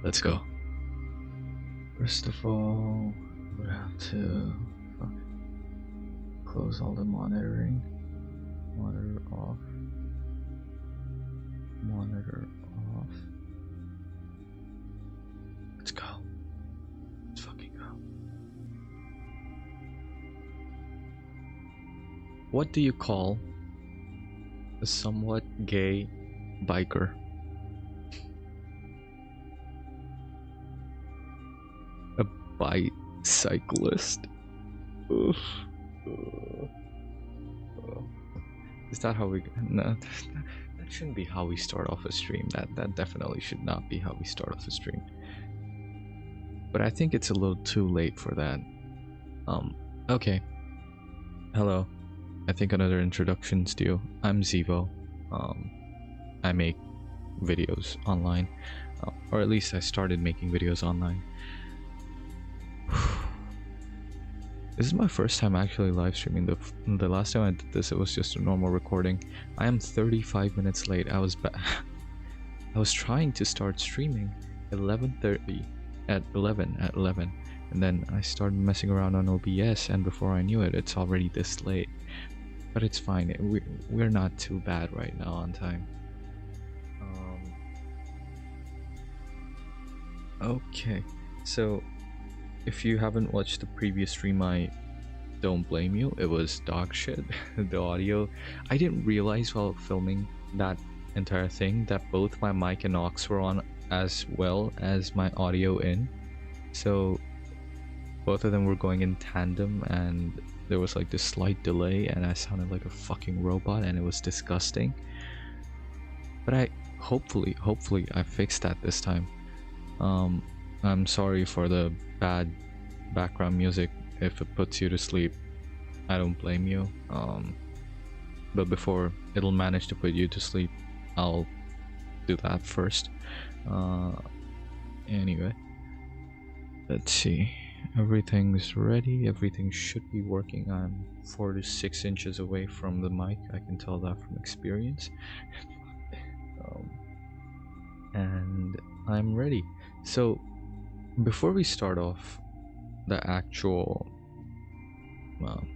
Let's go. First of all, we have to close all the monitoring. Monitor off. Monitor off. Let's go. Let's fucking go. What do you call a somewhat gay biker? A bicyclist. Oof. Is that how we? No, that shouldn't be how we start off a stream. That definitely should not be how we start off a stream. But I think it's a little too late for that. Okay. Hello. I think another introduction's due. I'm Zevo. I make videos online, or at least I started making videos online. This is my first time actually live streaming. The last time I did this, it was just a normal recording. I am 35 minutes late. I was trying to start streaming 11:30 at 11, and then I started messing around on OBS, and before I knew it, it's already this late. But it's fine. We're not too bad right now on time. Okay, so if you haven't watched the previous stream, I don't blame you. It was dog shit. The audio, I didn't realize while filming that entire thing that both my mic and aux were on as well as my audio in, so both of them were going in tandem, and there was like this slight delay, and I sounded like a fucking robot, and it was disgusting. But I hopefully I fixed that this time. I'm sorry for the bad background music. If it puts you to sleep, I don't blame you. But before it'll manage to put you to sleep, I'll do that first. Anyway, let's see. Everything's ready. Everything should be working. I'm 4 to 6 inches away from the mic. I can tell that from experience. And I'm ready. So before we start off the actual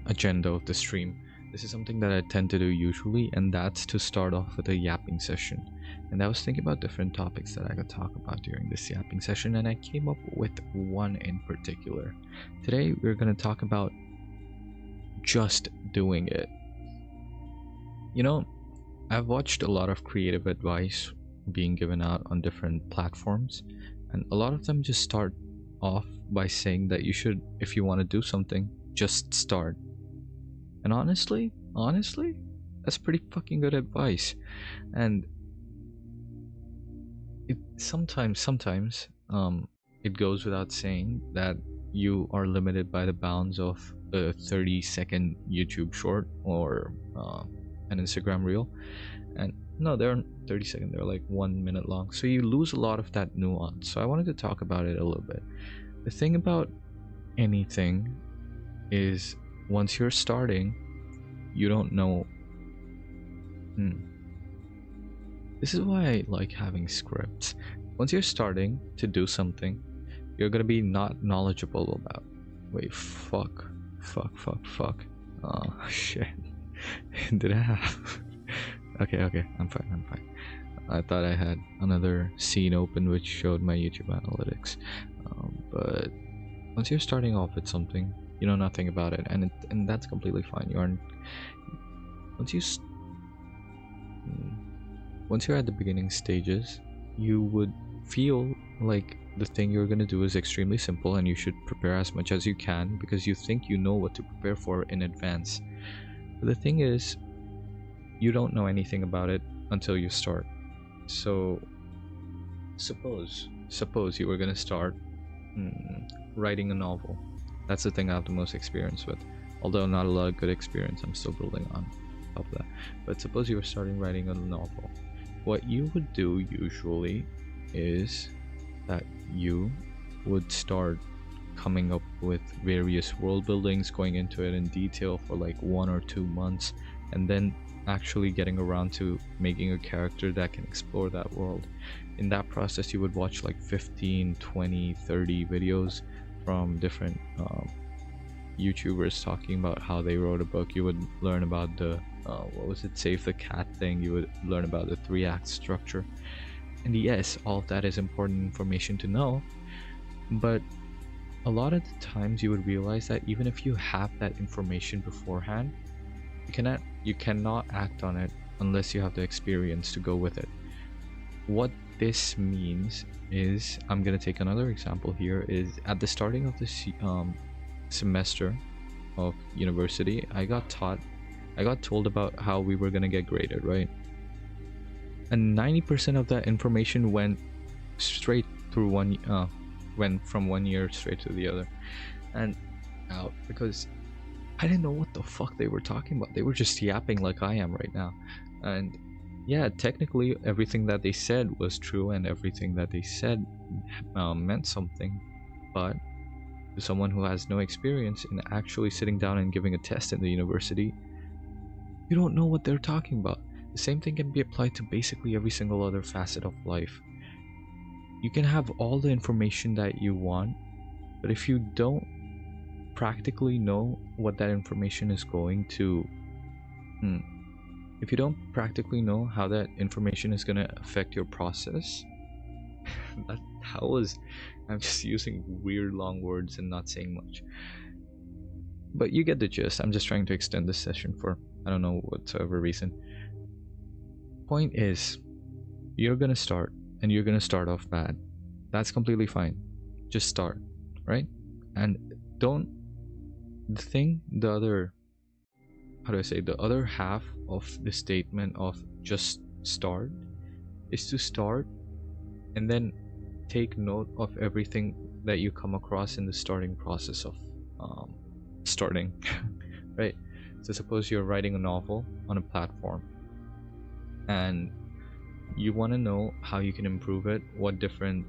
agenda of the stream, this is something that I tend to do usually, and that's to start off with a yapping session. And I was thinking about different topics that I could talk about during this yapping session, and I came up with one in particular. Today we're going to talk about just doing it. You know, I've watched a lot of creative advice being given out on different platforms, and a lot of them just start off by saying that you should, if you want to do something, just start. And honestly, that's pretty fucking good advice. And it sometimes it goes without saying that you are limited by the bounds of a 30-second YouTube short or an Instagram reel. And no, they aren't 30 seconds, they're like 1 minute long, so you lose a lot of that nuance. So I wanted to talk about it a little bit. The thing about anything is, once you're starting, you don't know. This is why I like having scripts. Once you're starting to do something, you're gonna be not knowledgeable about. Wait, fuck. Oh shit. Did I have? Okay, I'm fine. I thought I had another scene open which showed my YouTube analytics. But once you're starting off with something, you know nothing about it, and that's completely fine. You aren't. Once you're at the beginning stages, you would feel like the thing you're gonna do is extremely simple, and you should prepare as much as you can because you think you know what to prepare for in advance. But the thing is, you don't know anything about it until you start. So suppose you were gonna start writing a novel. That's the thing I have the most experience with, although not a lot of good experience. I'm still building on top of that. But suppose you were starting writing a novel. What you would do usually is that you would start coming up with various world buildings, going into it in detail for like 1 or 2 months, and then actually getting around to making a character that can explore that world. in that process you would watch like 15, 20, 30 videos from different YouTubers talking about how they wrote a book. You would learn about the what was it, save the cat thing. You would learn about the 3-act structure. And yes, all of that is important information to know, but a lot of the times you would realize that even if you have that information beforehand, you cannot act on it unless you have the experience to go with it. What this means is, I'm going to take another example here, is at the starting of this semester of university, I got told about how we were going to get graded, right? And 90% of that information went straight through went from one year straight to the other and out, because I didn't know what the fuck they were talking about. They were just yapping like I am right now. And yeah, technically everything that they said was true and everything that they said meant something, but to someone who has no experience in actually sitting down and giving a test in the university, you don't know what they're talking about. The same thing can be applied to basically every single other facet of life. You can have all the information that you want, but if you don't practically know what that information is going to if you don't practically know how that information is going to affect your process, I'm just using weird long words and not saying much, but you get the gist. I'm just trying to extend this session for I don't know whatsoever reason. Point is, you're gonna start and you're gonna start off bad. That's completely fine. Just start, right? And the other, how do I say, the other half of the statement of just start is to start and then take note of everything that you come across in the starting process of starting. Right? So suppose you're writing a novel on a platform and you want to know how you can improve it, what different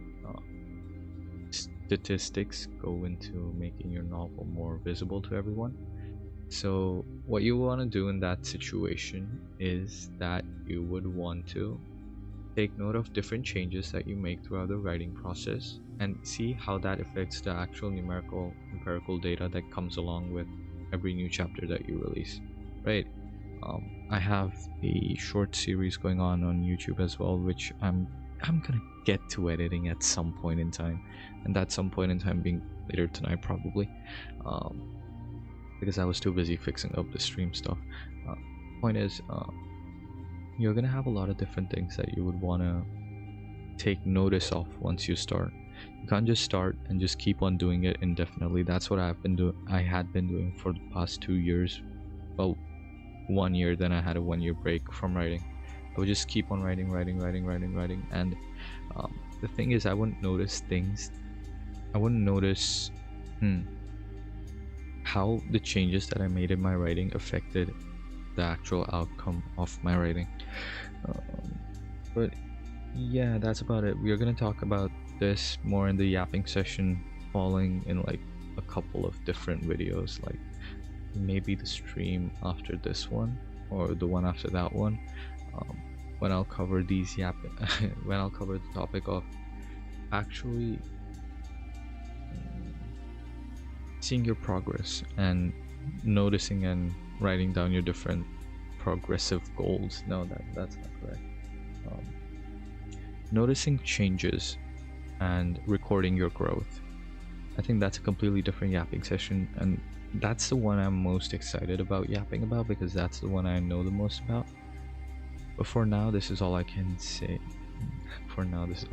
statistics go into making your novel more visible to everyone. So what you want to do in that situation is that you would want to take note of different changes that you make throughout the writing process and see how that affects the actual empirical data that comes along with every new chapter that you release, right? I have a short series going on YouTube as well, which I'm gonna get to editing at some point in time, and that some point in time being later tonight probably, because I was too busy fixing up the stream stuff. Point is, you're gonna have a lot of different things that you would want to take notice of once you start. You can't just start and just keep on doing it indefinitely. That's what I had been doing for the past 2 years. Well, 1 year, then I had a 1 year break from writing. I would just keep on writing, and the thing is, I wouldn't notice things. I wouldn't notice how the changes that I made in my writing affected the actual outcome of my writing. But yeah, that's about it. We are going to talk about this more in the yapping session, falling in like a couple of different videos, like maybe the stream after this one or the one after that one, when I'll cover these when I'll cover the topic of actually seeing your progress and noticing and writing down your different progressive goals. No, that's not correct. Noticing changes and recording your growth. I think that's a completely different yapping session, and that's the one I'm most excited about yapping about, because that's the one I know the most about. But for now, this is all I can say. For now, this is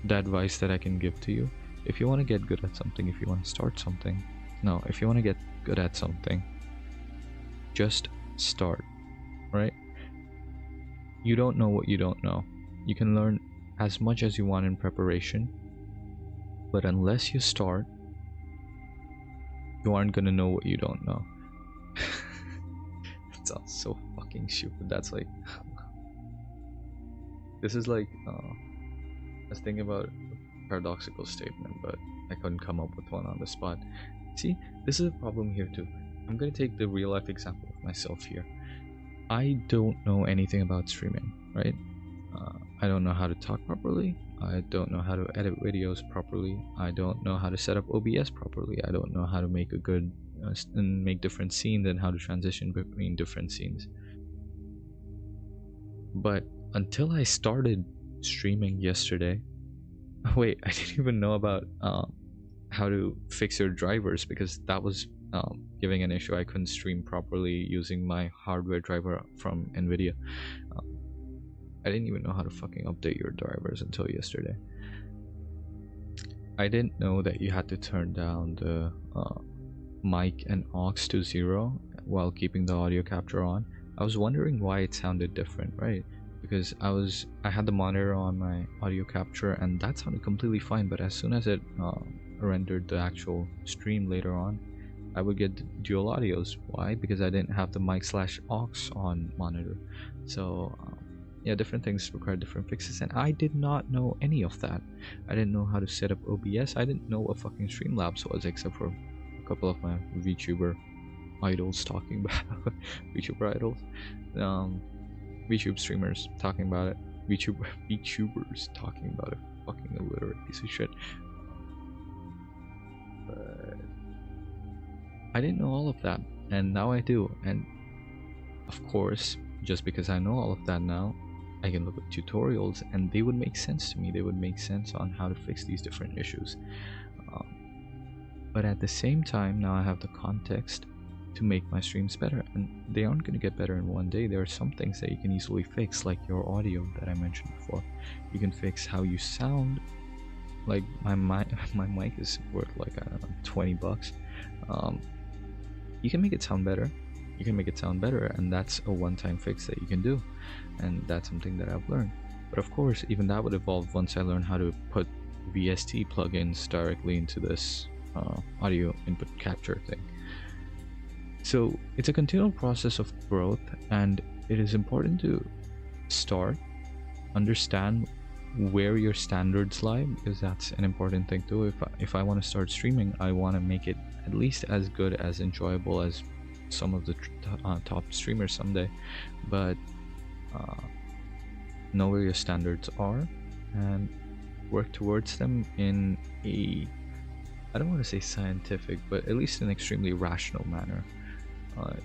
the advice that I can give to you. If you want to get good at something, if you want to start something, if you want to get good at something, just start, right? You don't know what you don't know. You can learn as much as you want in preparation, but unless you start, you aren't gonna know what you don't know. That sounds so fucking stupid. That's like this is like I was thinking about a paradoxical statement, but I couldn't come up with one on the spot. See, this is a problem here too. I'm gonna take the real life example of myself here. I don't know anything about streaming, right? I don't know how to talk properly. I don't know how to edit videos properly. I don't know how to set up OBS properly. I don't know how to make a good and make different scenes and how to transition between different scenes. But until I started streaming yesterday, wait, I didn't even know about how to fix your drivers, because that was giving an issue. I couldn't stream properly using my hardware driver from Nvidia. I didn't even know how to fucking update your drivers until yesterday. I didn't know that you had to turn down the mic and aux to 0 while keeping the audio capture on. I was wondering why it sounded different, right? Because I had the monitor on my audio capture and that sounded completely fine, but as soon as it rendered the actual stream later on, I would get dual audios. Why? Because I didn't have the mic/aux on monitor. So yeah, different things require different fixes, and I did not know any of that. I didn't know how to set up OBS. I didn't know what fucking Streamlabs was, except for a couple of my VTuber idols talking about VTuber idols, VTube streamers talking about it, VTubers talking about it. Fucking illiterate piece of shit. But I didn't know all of that, and now I do. And of course, just because I know all of that now, I can look at tutorials and they would make sense to me. They would make sense on how to fix these different issues. But at the same time, now I have the context to make my streams better, and they aren't going to get better in one day. There are some things that you can easily fix, like your audio that I mentioned before. You can fix how you sound. Like my mic is worth like, I don't know, 20 bucks. You can make it sound better. You can make it sound better, and that's a one-time fix that you can do, and that's something that I've learned. But of course, even that would evolve once I learn how to put VST plugins directly into this audio input capture thing. So it's a continual process of growth, and it is important to start, understand where your standards lie, because that's an important thing too. If I want to start streaming, I want to make it at least as good, as enjoyable as some of the top streamers someday. But know where your standards are and work towards them in a, I don't want to say scientific, but at least an extremely rational manner.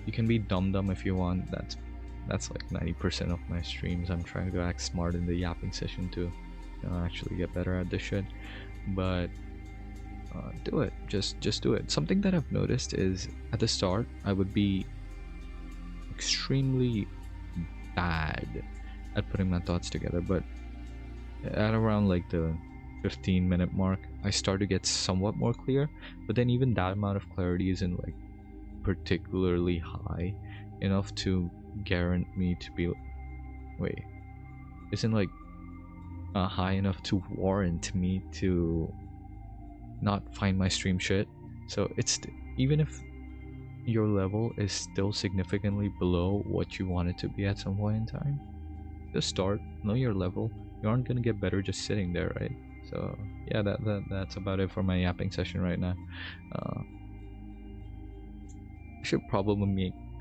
You can be dumb if you want. That's like 90% of my streams. I'm trying to act smart in the yapping session to actually get better at this shit. But do it. Just do it. Something that I've noticed is at the start I would be extremely bad at putting my thoughts together, but at around like the 15-minute mark I start to get somewhat more clear. But then even that amount of clarity isn't like particularly high enough to guarantee me to be, wait, isn't like high enough to warrant me to not find my stream shit. So it's, even if your level is still significantly below what you want it to be at some point in time, just start, know your level. You aren't gonna get better just sitting there, right? So yeah, that's about it for my yapping session right now.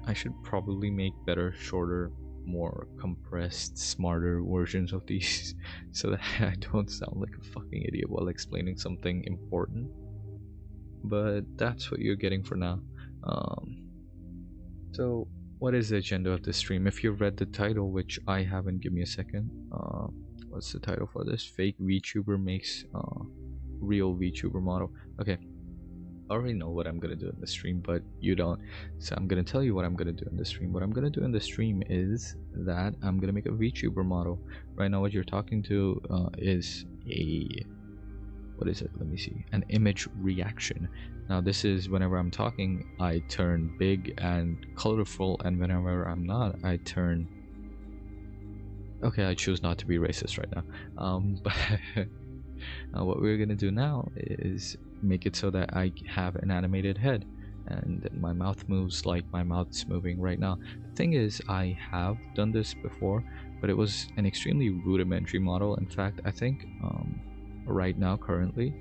I should probably make better, shorter, more compressed, smarter versions of these so that I don't sound like a fucking idiot while explaining something important. But that's what you're getting for now. So what is the agenda of this stream? If you read the title, which I haven't, give me a second. What's the title for this? Fake VTuber makes real VTuber model. Okay, I already know what I'm gonna do in the stream, but you don't. So I'm gonna tell you what I'm gonna do in the stream. What I'm gonna do in the stream is that I'm gonna make a VTuber model. Right now, what you're talking to is a, what is it? Let me see. An image reaction. Now this is whenever I'm talking, I turn big and colorful, and whenever I'm not, I turn. Okay, I choose not to be racist right now. But what we're gonna do now is make it so that I have an animated head and my mouth moves like my mouth's moving right now. The thing is, I have done this before, but it was an extremely rudimentary model. In fact, I think right now, currently,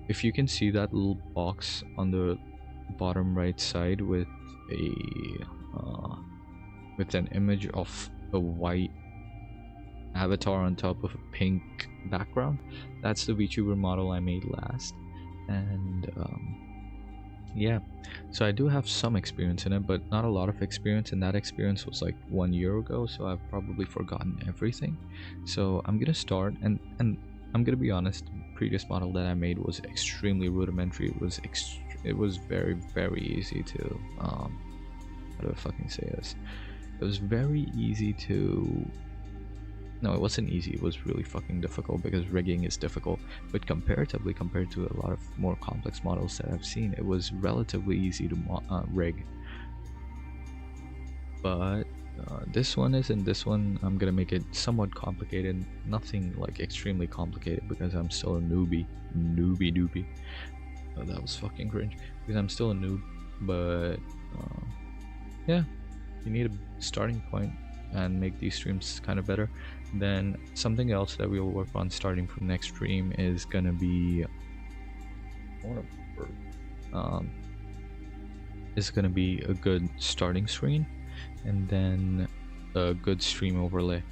if you can see that little box on the bottom right side with with an image of a white avatar on top of a pink background. That's the VTuber model I made last. And yeah, so I do have some experience in it, but not a lot of experience, and that experience was like 1 year ago, so I've probably forgotten everything. So I'm gonna start, and I'm gonna be honest, the previous model that I made was extremely rudimentary. It was very, very easy to how do I fucking say this? It was very easy to, no, it wasn't easy, it was really fucking difficult, because rigging is difficult, but comparatively, compared to a lot of more complex models that I've seen, it was relatively easy to rig. But this one isn't. This one, I'm gonna make it somewhat complicated, nothing like extremely complicated, because I'm still a newbie. Oh, that was fucking cringe, because I'm still a noob. But yeah, you need a starting point and make these streams kind of better. Then something else that we'll work on starting from next stream is gonna be a good starting screen, and then a good stream overlay.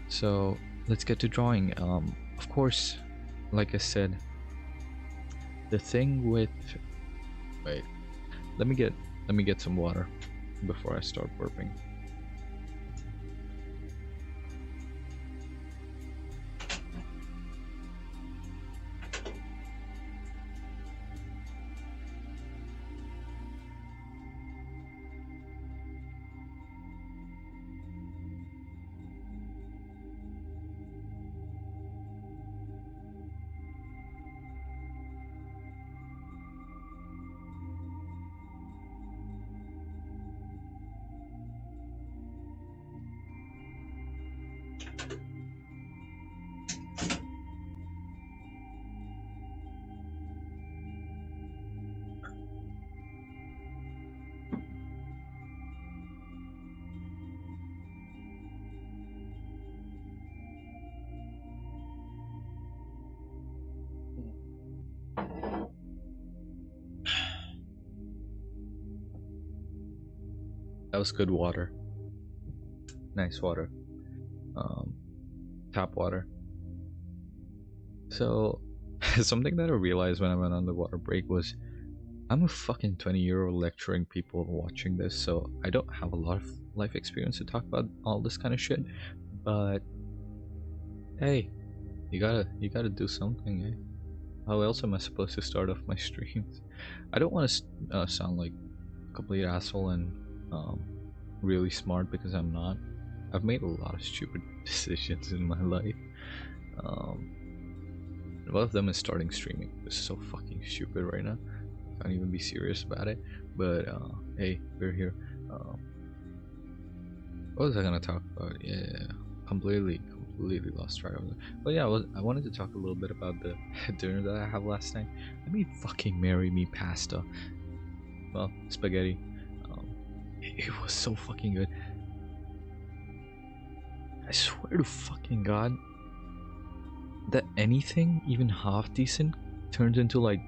So let's get to drawing. Of course, like I said, the thing with, wait, let me get some water before I start burping. That was good water. Nice water. Tap water. So something that I realized when I went on the water break was, I'm a fucking 20-year-old lecturing people watching this, so I don't have a lot of life experience to talk about all this kind of shit. But hey, you gotta do something, eh? How else am I supposed to start off my streams? I don't want to sound like a complete asshole and really smart, because I'm not. I've made a lot of stupid decisions in my life. One of them is starting streaming. It's so fucking stupid right now. I can't even be serious about it. But hey, we're here. What was I gonna talk about? Yeah, completely lost track of it. But yeah, I wanted to talk a little bit about the dinner that I had last night. I made fucking marry me pasta. Well, spaghetti. It was so fucking good. I swear to fucking god that anything even half decent turns into like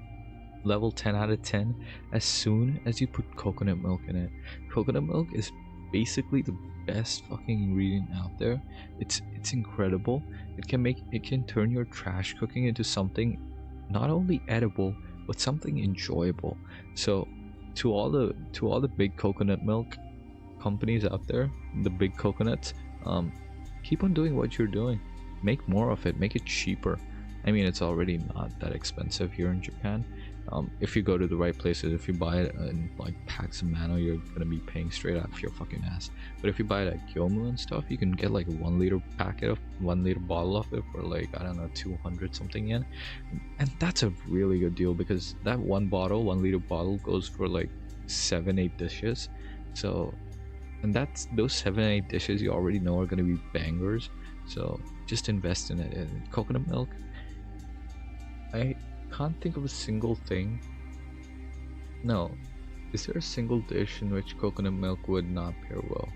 level 10 out of 10 as soon as you put coconut milk in it. Coconut milk is basically the best fucking ingredient out there. It's incredible. It can turn your trash cooking into something not only edible but something enjoyable. So to all the big coconut milk companies out there, the big coconuts, keep on doing what you're doing. Make more of it, make it cheaper. I mean, it's already not that expensive here in Japan. If you go to the right places, if you buy it in like packs of mano, you're gonna be paying straight out of your fucking ass. But if you buy it at Gyomu and stuff, you can get like a 1 liter packet of 1 liter bottle of it for like, I don't know, 200 something yen. And that's a really good deal, because that 1 liter bottle goes for like 7-8 dishes. So, and that's those 7-8 dishes you already know are gonna be bangers. So just invest in it. And coconut milk, I can't think of a single thing. No, is there a single dish in which coconut milk would not pair well?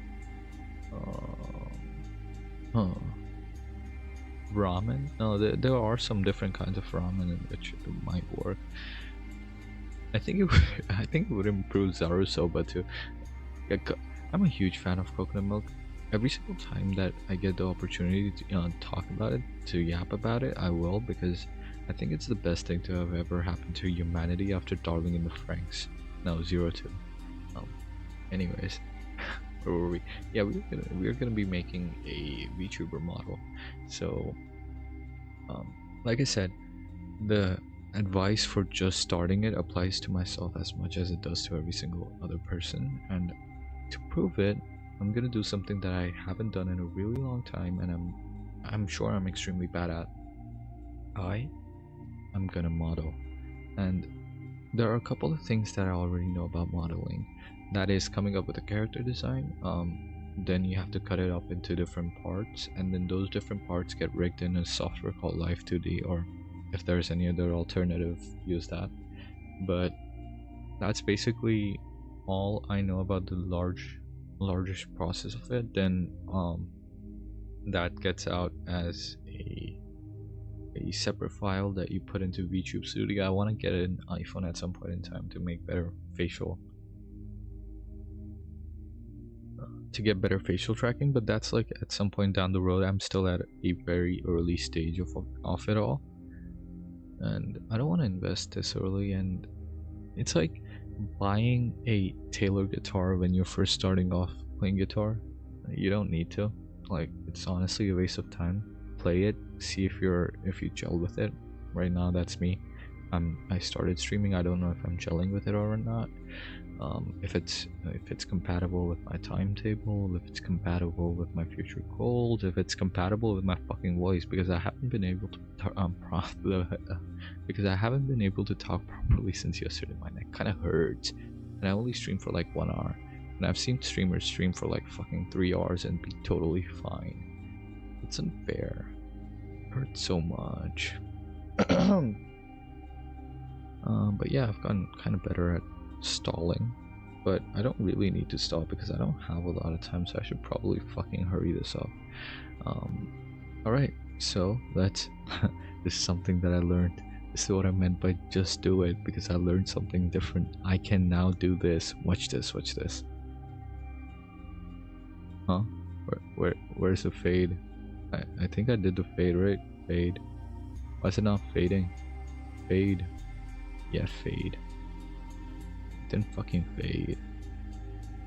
Ramen? No, there are some different kinds of ramen in which it might work. I think it would improve Zaru soba too. I'm a huge fan of coconut milk. every single time that I get the opportunity to talk about it, to yap about it, I will, because I think it's the best thing to have ever happened to humanity after Darling in the Franxx. No, Zero Two. Um, anyways, where were we? Yeah, we are gonna be making a VTuber model. So, like I said, the advice for just starting it applies to myself as much as it does to every single other person. And to prove it, I'm gonna do something that I haven't done in a really long time, and I'm sure I'm extremely bad at. I am gonna model, and there are a couple of things that I already know about modeling. That is coming up with a character design. Then you have to cut it up into different parts, and then those different parts get rigged in a software called Live 2D, or if there's any other alternative, use that. But that's basically all I know about the largest process of it. Then that gets out as a separate file that you put into VTube Studio. I want to get an iPhone at some point in time to make better facial to get better facial tracking, but that's like at some point down the road. I'm still at a very early stage of it all, and I don't want to invest this early. And it's like buying a Taylor guitar when you're first starting off playing guitar. You don't need to. Like, it's honestly a waste of time. Play it, see if you gel with it. Right now, that's me. I started streaming. I don't know if I'm gelling with it or not. If it's compatible with my timetable, if it's compatible with my future goals, if it's compatible with my fucking voice, because I haven't been able to because I haven't been able to talk properly since yesterday. My neck kind of hurts, and I only stream for like 1 hour, and I've seen streamers stream for like fucking 3 hours and be totally fine. It's unfair. It hurts so much. But yeah, I've gotten kind of better at stalling, but I don't really need to stall because I don't have a lot of time, so I should probably fucking hurry this up. Alright, so let's this is something that I learned. This is what I meant by just do it, because I learned something different. I can now do this. Watch this, watch this. Huh? Where's the fade? I think I did the fade, right? Fade. Why is it not fading? Fade. Yeah, fade. Didn't fucking fade.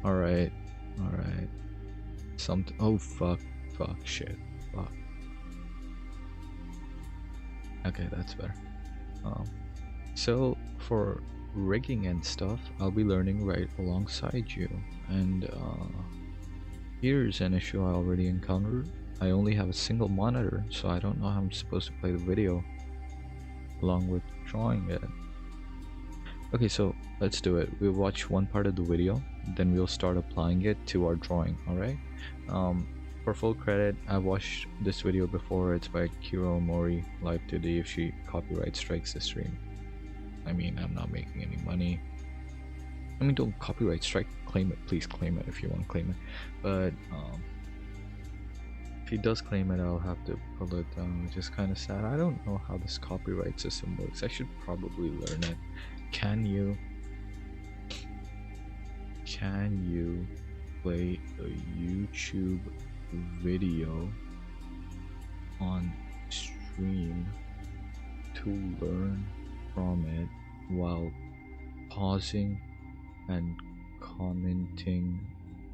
Alright. Alright. Something. Oh, fuck. Fuck. Shit. Fuck. Okay, that's better. So, for rigging and stuff, I'll be learning right alongside you. And, here's an issue I already encountered. I only have a single monitor, so I don't know how I'm supposed to play the video along with drawing it. Okay, so let's do it. We'll watch one part of the video, then we'll start applying it to our drawing, alright? For full credit, I watched this video before. It's by Kiro Mori, Live 2D. If she copyright strikes the stream, I mean, I'm not making any money. I mean, don't copyright strike, claim it. Please claim it if you want to claim it. But if he does claim it, I'll have to pull it down, which is kind of sad. I don't know how this copyright system works. I should probably learn it. Can you play a YouTube video on stream to learn from it while pausing and commenting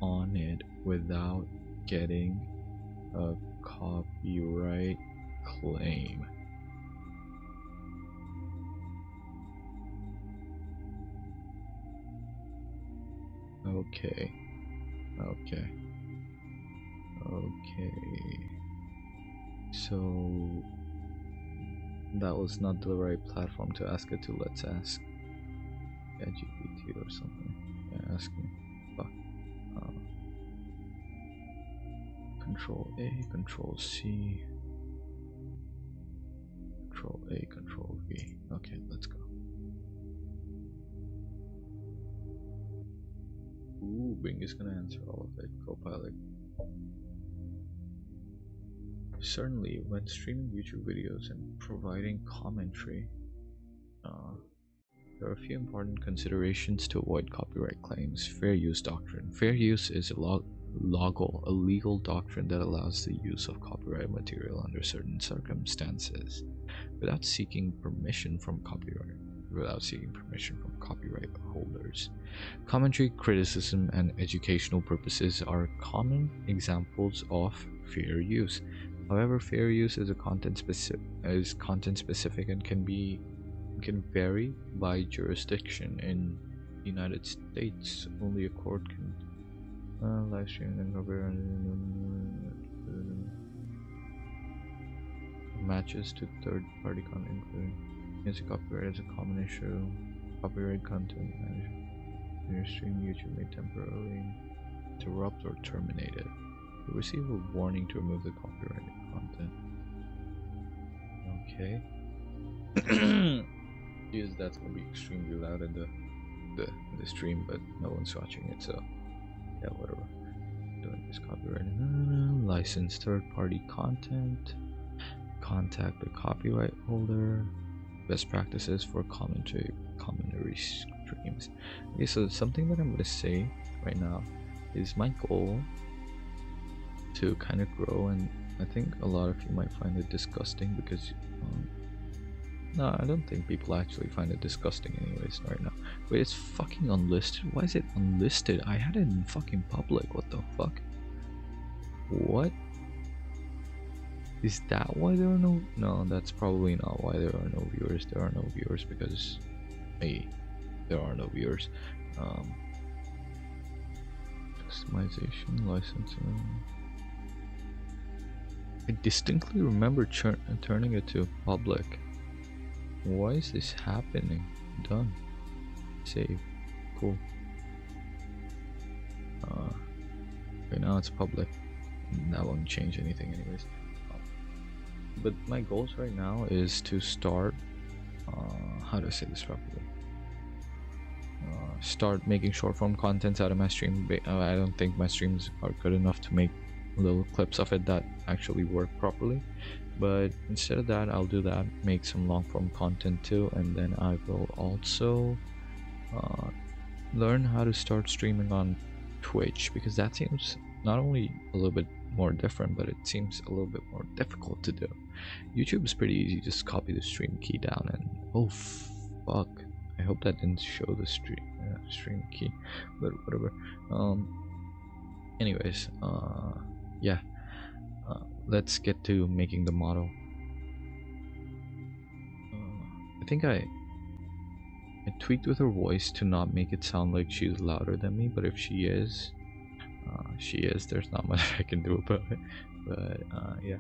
on it without getting a copyright claim? Okay. So that was not the right platform to ask it to. Let's ask GPT or something. Yeah, ask me. Fuck. Control A, Control C, Control A, Control V. Okay, let's go. Ooh, Bing is gonna answer all of it. Copilot. Certainly, when streaming YouTube videos and providing commentary, there are a few important considerations to avoid copyright claims. Fair use doctrine. Fair use is a legal doctrine that allows the use of copyright material under certain circumstances without seeking permission from copyright holders. Commentary, criticism, and educational purposes are common examples of fair use. However, fair use is content specific and can vary by jurisdiction. In the United States, only a court can live stream and copyright matches to third-party content, including music copyright is a common issue. Copyright content management. In your stream, YouTube may temporarily interrupt or terminate it. You'll receive a warning to remove the copyrighted content. Okay. Yes, that's gonna be extremely loud in the stream, but no one's watching it, so yeah, whatever. Doing this copyright. Licensed third-party content. Contact the copyright holder. Best practices for commentary streams. Okay, so something that I'm going to say right now is my goal to kind of grow, and I think a lot of you might find it disgusting because no, I don't think people actually find it disgusting anyways right now. Wait, it's fucking unlisted? Why is it unlisted? I had it in fucking public. What the fuck? What? Is that why there are no? No, that's probably not why there are no viewers. There are no viewers because, hey, there are no viewers. Customization, licensing. I distinctly remember turning it to public. Why is this happening? Done. Save. Cool. Okay, now it's public. That won't change anything anyways. But my goals right now is to start, how do I say this properly? Start making short form contents out of my stream. I don't think my streams are good enough to make little clips of it that actually work properly. But instead of that, I'll do that, make some long form content too, and then I will also learn how to start streaming on Twitch, because that seems not only a little bit more different, but it seems a little bit more difficult to do. YouTube is pretty easy, just copy the stream key down and oh fuck, I hope that didn't show the stream key, but whatever. Anyways, yeah, let's get to making the model. I think I tweaked with her voice to not make it sound like she's louder than me, but if she is, there's not much I can do about it. But yeah.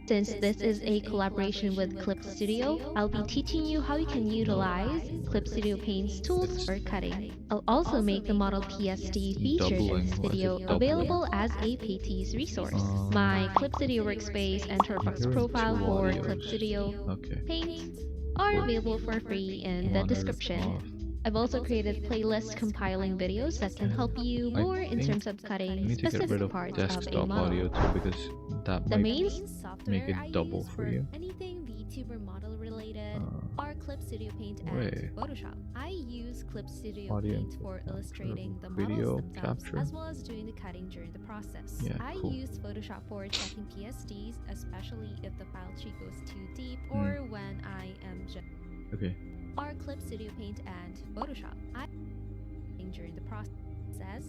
Since this is a collaboration with Clip Studio, I'll be teaching you how you can utilize Clip Studio Paint's tools for cutting. I'll also make the model PSD featured in this video available as a PT's resource. My Clip Studio workspace and Toolbox profile for Clip Studio Paint are available for free in the description. I've also created playlist compiling videos that can help you more in terms of cutting specific parts of a model. Audio too, because that the might main make it double for you. Anything Vtuber Model related are Clip Studio Paint and Photoshop. I use Clip Studio Paint for illustrating the models themselves, as well as doing the cutting during the process. Yeah, I use Photoshop for checking PSDs, especially if the file tree goes too deep or when I am just are Clip Studio Paint and Photoshop. During the process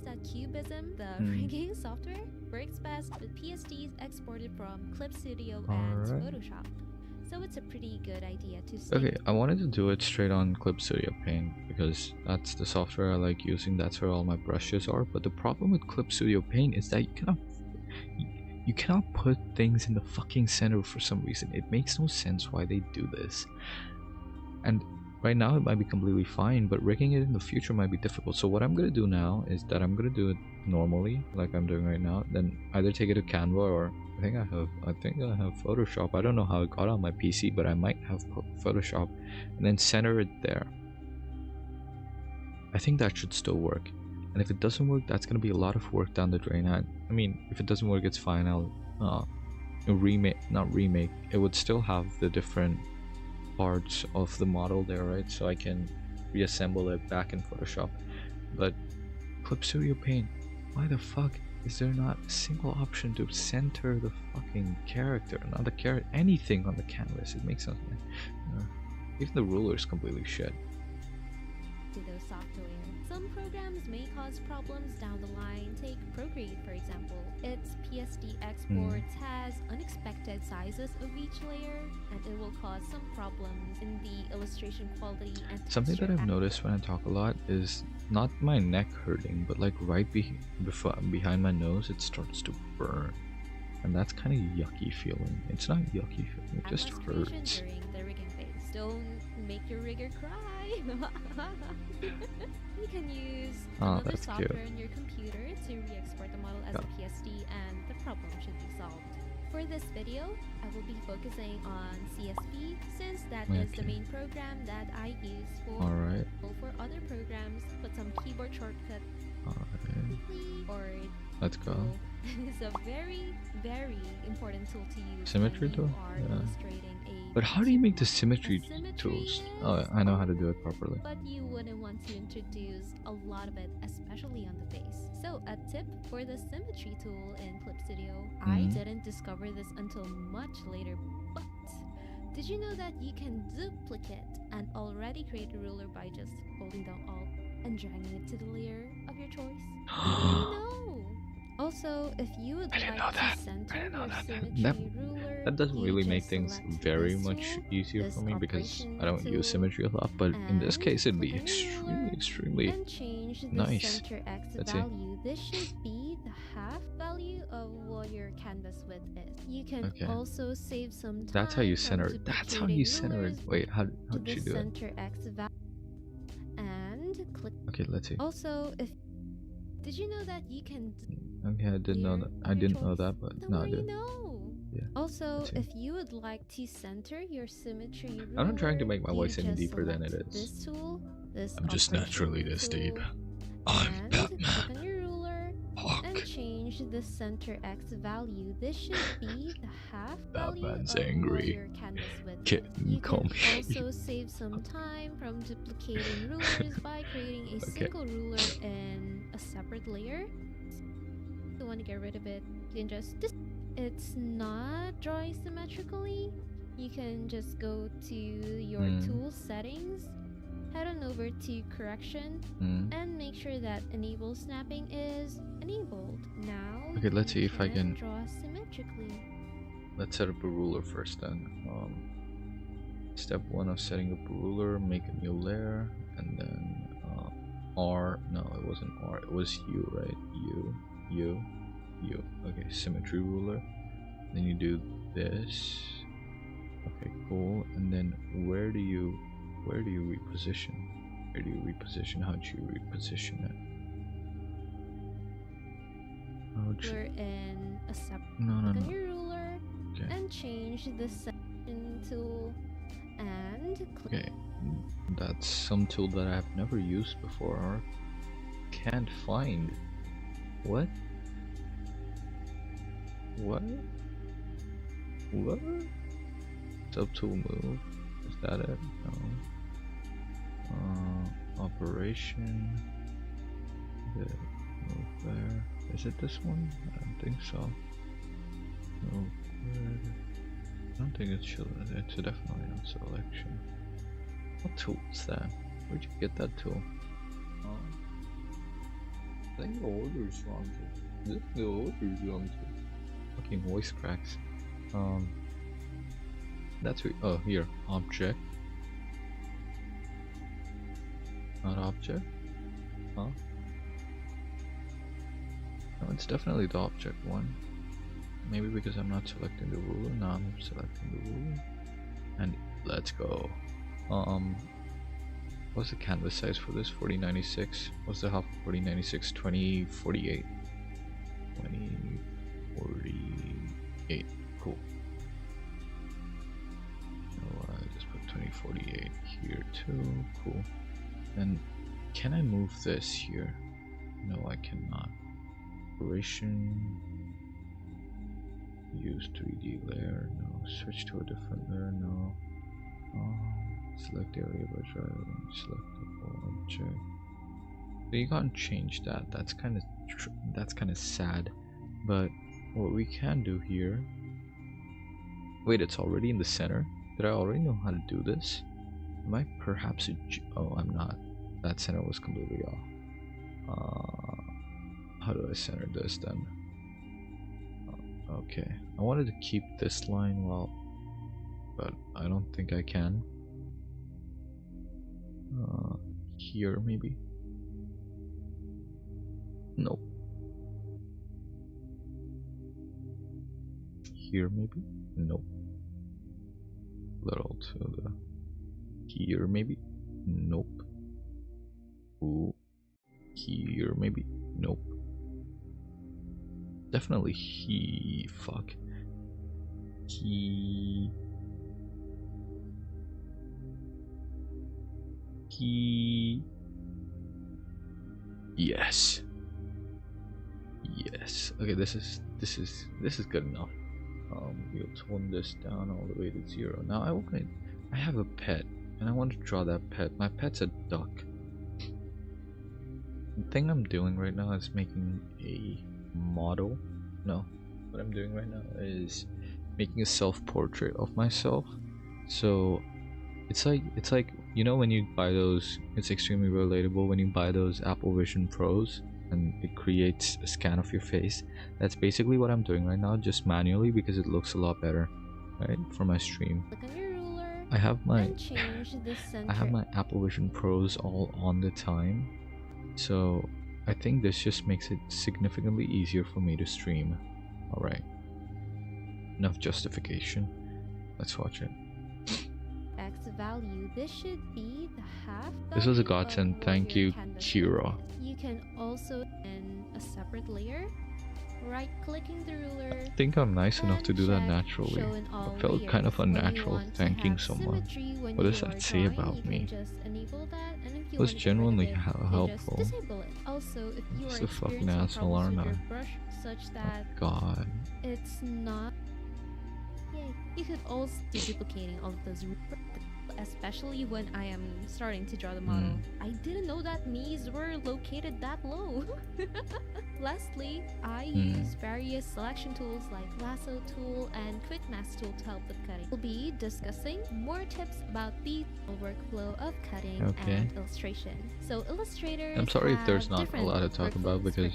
that Cubism, the rigging software, works best with PSDs exported from Clip Studio and Photoshop. So it's a pretty good idea to stay. Okay, I wanted to do it straight on Clip Studio Paint because that's the software I like using. That's where all my brushes are. But the problem with Clip Studio Paint is that you cannot put things in the fucking center for some reason. It makes no sense why they do this. And right now it might be completely fine, but rigging it in the future might be difficult. So what I'm gonna do now is that I'm gonna do it normally, like I'm doing right now. Then either take it to Canva, or I think I have Photoshop. I don't know how it got on my PC, but I might have Photoshop, and then center it there. I think that should still work. And if it doesn't work, that's gonna be a lot of work down the drain. I mean, if it doesn't work, it's fine. I'll not remake. It would still have the different parts of the model there, right? So I can reassemble it back in Photoshop. But Clip Studio Paint, why the fuck? Is there not a single option to center the fucking character, not the character, anything on the canvas? It makes sense. Even the ruler is completely shit. To those software. Some programs may cause problems down the line. Take Procreate, for example. Its PSD exports has unexpected sizes of each layer, and it will cause some problems in the illustration quality and something that I've noticed when I talk a lot is not my neck hurting, but like right behind my nose, it starts to burn, and that's kind of yucky feeling. It's not yucky feeling; it just hurts. During the rigging phase, don't make your rigger cry. You can use another software on your computer to re-export the model as a PSD, and the problem should be solved. For this video, I will be focusing on CSP, since that is the main program that I use for other programs, but some keyboard shortcut or let's go. It's a very, very important tool to use. Symmetry tool? But how do you make the symmetry tools? Oh, I know how to do it properly. But you wouldn't want to introduce a lot of it, especially on the face. So a tip for the symmetry tool in Clip Studio, I didn't discover this until much later, but did you know that you can duplicate and already create a ruler by just holding down Alt and dragging it to the layer of your choice? No! Also, if you would like to center your symmetry ruler, that doesn't really make things very much easier for me because I don't use symmetry a lot, but in this case it'd be extremely nice. Let's see. This should be the half value of what your canvas width is. You can also save some time. That's how you center it. That's how you center it. Wait, how did you do it? Center X value and click. Okay, let's see. Also, if did you know that you can? Okay, I didn't know that. I didn't know that, but now I do. Yeah. Also, if you would like to center your symmetry ruler, I'm not trying to make my voice any deeper than it is. This tool, I'm just naturally this deep. I'm Batman. Click on your ruler and change the center X value. This should be the half value Batman's of angry. your canvas width. Kitten, You call can me. also save some time from duplicating rulers by creating a single ruler in a separate layer. If you want to get rid of it, you can just it's not drawing symmetrically. You can just go to your tool settings, head on over to correction, and make sure that enable snapping is enabled. Now okay, let's see if I can draw symmetrically. Let's set up a ruler first then. Step 1 of setting up a ruler, make a new layer, and then R, no it wasn't R, it was U, right? U. Okay, symmetry ruler. Then you do this. Okay, cool. And then where do you reposition? Where do you reposition? How do you reposition it? We're in a separate no. your ruler and change the section tool and click. Okay, that's some tool that I've never used before or can't find. What? Subtool move. Is that it? No. Operation. Move there. Is it this one? I don't think so. Move there. I don't think it's children. It's definitely not selection. What tool is that? Where'd you get that tool? I think the order's wrong too. The order's wrong too. Fucking voice cracks. That's oh here, object. Not object? Huh? No, it's definitely the object one. Maybe because I'm not selecting the ruler. Now I'm selecting the ruler. And let's go. What's the canvas size for this? 4096. What's the half of 4096? 2048. 2048. Cool. So just put 2048 here too. Cool. And can I move this here? No, I cannot. Operation. Use 3D layer. No. Switch to a different layer. No. Select area by driving. Select the whole object. So you can't change that. That's kind of that's kind of sad. But what we can do here... Wait, it's already in the center? Did I already know how to do this? Am I perhaps oh, I'm not. That center was completely off. How do I center this then? Okay, I wanted to keep this line well, but I don't think I can. Here maybe? Nope. Here maybe? Nope. Little to the... Here maybe? Nope. Ooh. Here maybe? Nope. Definitely fuck. He... Yes. Yes. Okay, this is good enough. We'll tone this down all the way to 0. Now I have a pet, and I want to draw that pet. My pet's a duck. The thing I'm doing right now is making a model. No, what I'm doing right now is making a self-portrait of myself. So it's like you know when you buy those, it's extremely relatable when you buy those Apple Vision Pros and it creates a scan of your face. That's basically what I'm doing right now, just manually, because it looks a lot better, right, for my stream. Click on your ruler, I have my change the center. I have my Apple Vision Pros all on the time, so I think this just makes it significantly easier for me to stream. Alright, enough justification, let's watch it. X value, this should be the half. This was a godsend, thank you, Kira. You can also in a separate layer, right clicking the ruler. I think I'm nice enough to do that naturally. I felt kind of unnatural thanking someone. What does that say about me? It was genuinely helpful. Also, if you Just are a fucking experiencing asshole, problems aren't with I? your brush such that God. it's not. Yay. You could also be duplicating all of those, especially when I am starting to draw the model. I didn't know that knees were located that low. Lastly, I use various selection tools like lasso tool and quick mask tool to help with cutting. We'll be discussing more tips about the workflow of cutting and illustration. So illustrators, I'm sorry if there's not a lot to talk about, because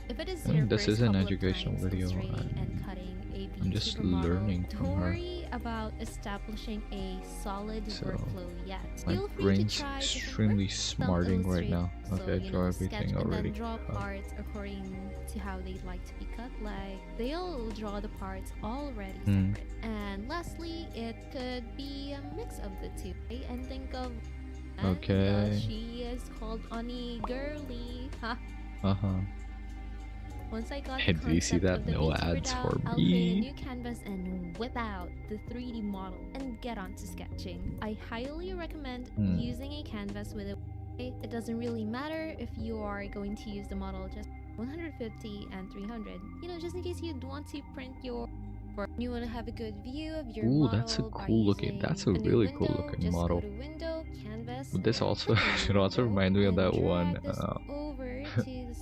if it is this is an educational video. I'm just learning from her. Don't worry about establishing a solid workflow yet. My brain's extremely smarting right now. Okay, I draw everything already. Draw parts according to how they'd like to be cut. Like they'll draw the parts already separate. And lastly, it could be a mix of the two. And think of she is called Oni Girly. Once I got do you see that? No ads for I'll me. create a new canvas and whip out the 3D model and get on to sketching. I highly recommend using a canvas with a... It doesn't really matter if you are going to use the model just 150 and 300. You know, just in case you want to print your... You want to have a good view of your model. Ooh, that's a cool looking... That's a really cool looking model. Go to window, canvas, but this also... it also reminds me of that one...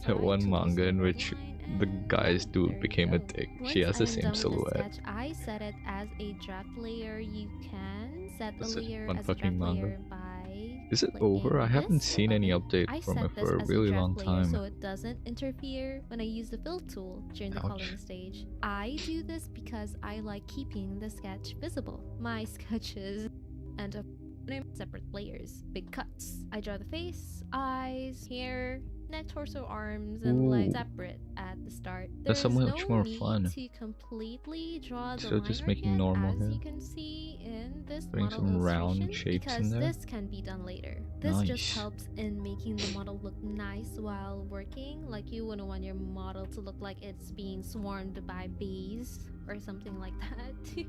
that one manga in which the guy's dude became a dick. She has the same silhouette. I set it as a draft layer. You can set a layer one as fucking a draft manga. layer by... Is it over? I haven't seen any update from it for a really long time. So it doesn't interfere when I use the fill tool during the coloring stage. I do this because I like keeping the sketch visible. My sketches end up in separate layers. Big cuts. I draw the face, eyes, hair, neck, torso, arms, and legs separate at the start. That's so much more fun. To completely draw the So just making normal as hair. you can see in this Putting model some round illustration, shapes because in there. this can be done later. This just helps in making the model look nice while working. Like you wouldn't want your model to look like it's being swarmed by bees or something like that.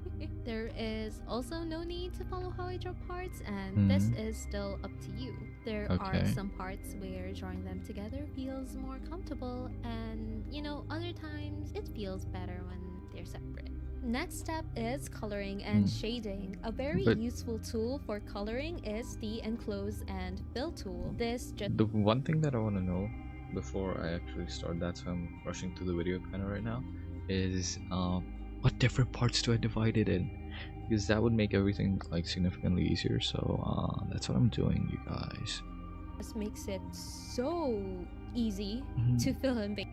There is also no need to follow how I draw parts, and this is still up to you. There are some parts where drawing them together feels more comfortable, and you know, other times it feels better when they're separate. Next step is coloring and shading. A very useful tool for coloring is the enclose and fill tool. The one thing that I want to know before I actually start, that's why I'm rushing through the video kind of right now, is what different parts do I divide it in? Because that would make everything like significantly easier. So that's what I'm doing, you guys. This makes it so easy to fill in big.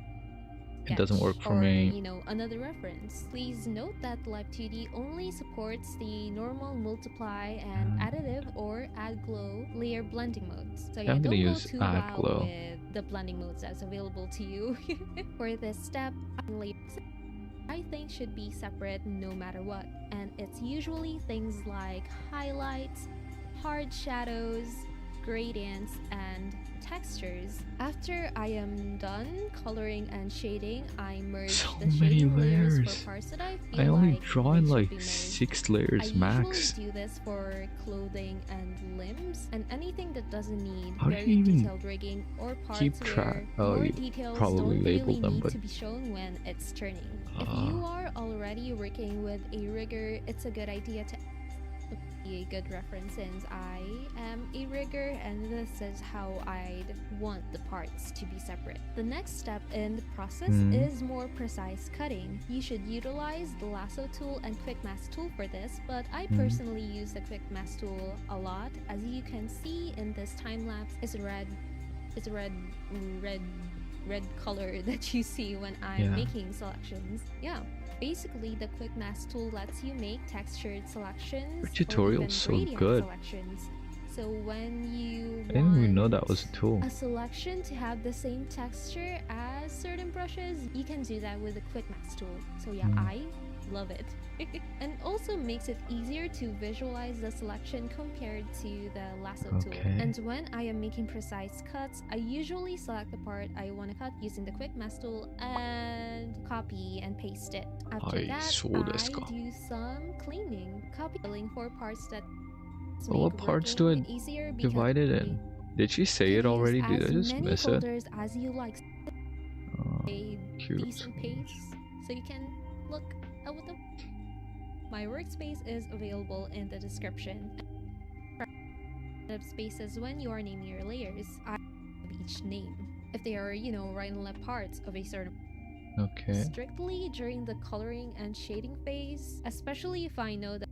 It doesn't work for or, me. You know, another reference. Please note that Live 2D only supports the normal multiply and additive or add glow layer blending modes. So yeah, I'm gonna don't go use too add wild glow with the blending modes that's available to you. For this step, I think should be separate no matter what. And it's usually things like highlights, hard shadows, gradients, and textures. After I am done coloring and shading, I merge so the many shading layers layers. for parts that I feel I only like draw they in should like be merged. 6 layers max. I usually do this for clothing and limbs, and anything that doesn't need How do very you even detailed rigging or parts keep track? where Oh, more you details probably don't label really them, need but to be shown when it's turning. If you are already working with a rigger, it's a good idea to be a good reference, since I am a rigger and this is how I'd want the parts to be separate. The next step in the process is more precise cutting. You should utilize the lasso tool and quick mask tool for this, but I personally use the quick mask tool a lot. As you can see in this time lapse, it's a red color that you see when I'm making selections. Yeah. Basically, the quick mask tool lets you make textured selections. Your tutorial's so good. Selections. So when you I didn't even know that was a tool. A selection to have the same texture as certain brushes, you can do that with the quick mask tool. So yeah, I love it. And also makes it easier to visualize the selection compared to the lasso tool. And when I am making precise cuts, I usually select the part I want to cut using the quick mask tool and copy and paste it. After that, I do some cleaning, copying for parts that what parts do I divide it in? Did she say it already? Did I just miss it? As you like, a decent pace, so you can look at what the. My workspace is available in the description. Spaces when you are naming your layers, I have each name if they are, you know, right and left parts of a certain. Strictly during the coloring and shading phase, especially if I know that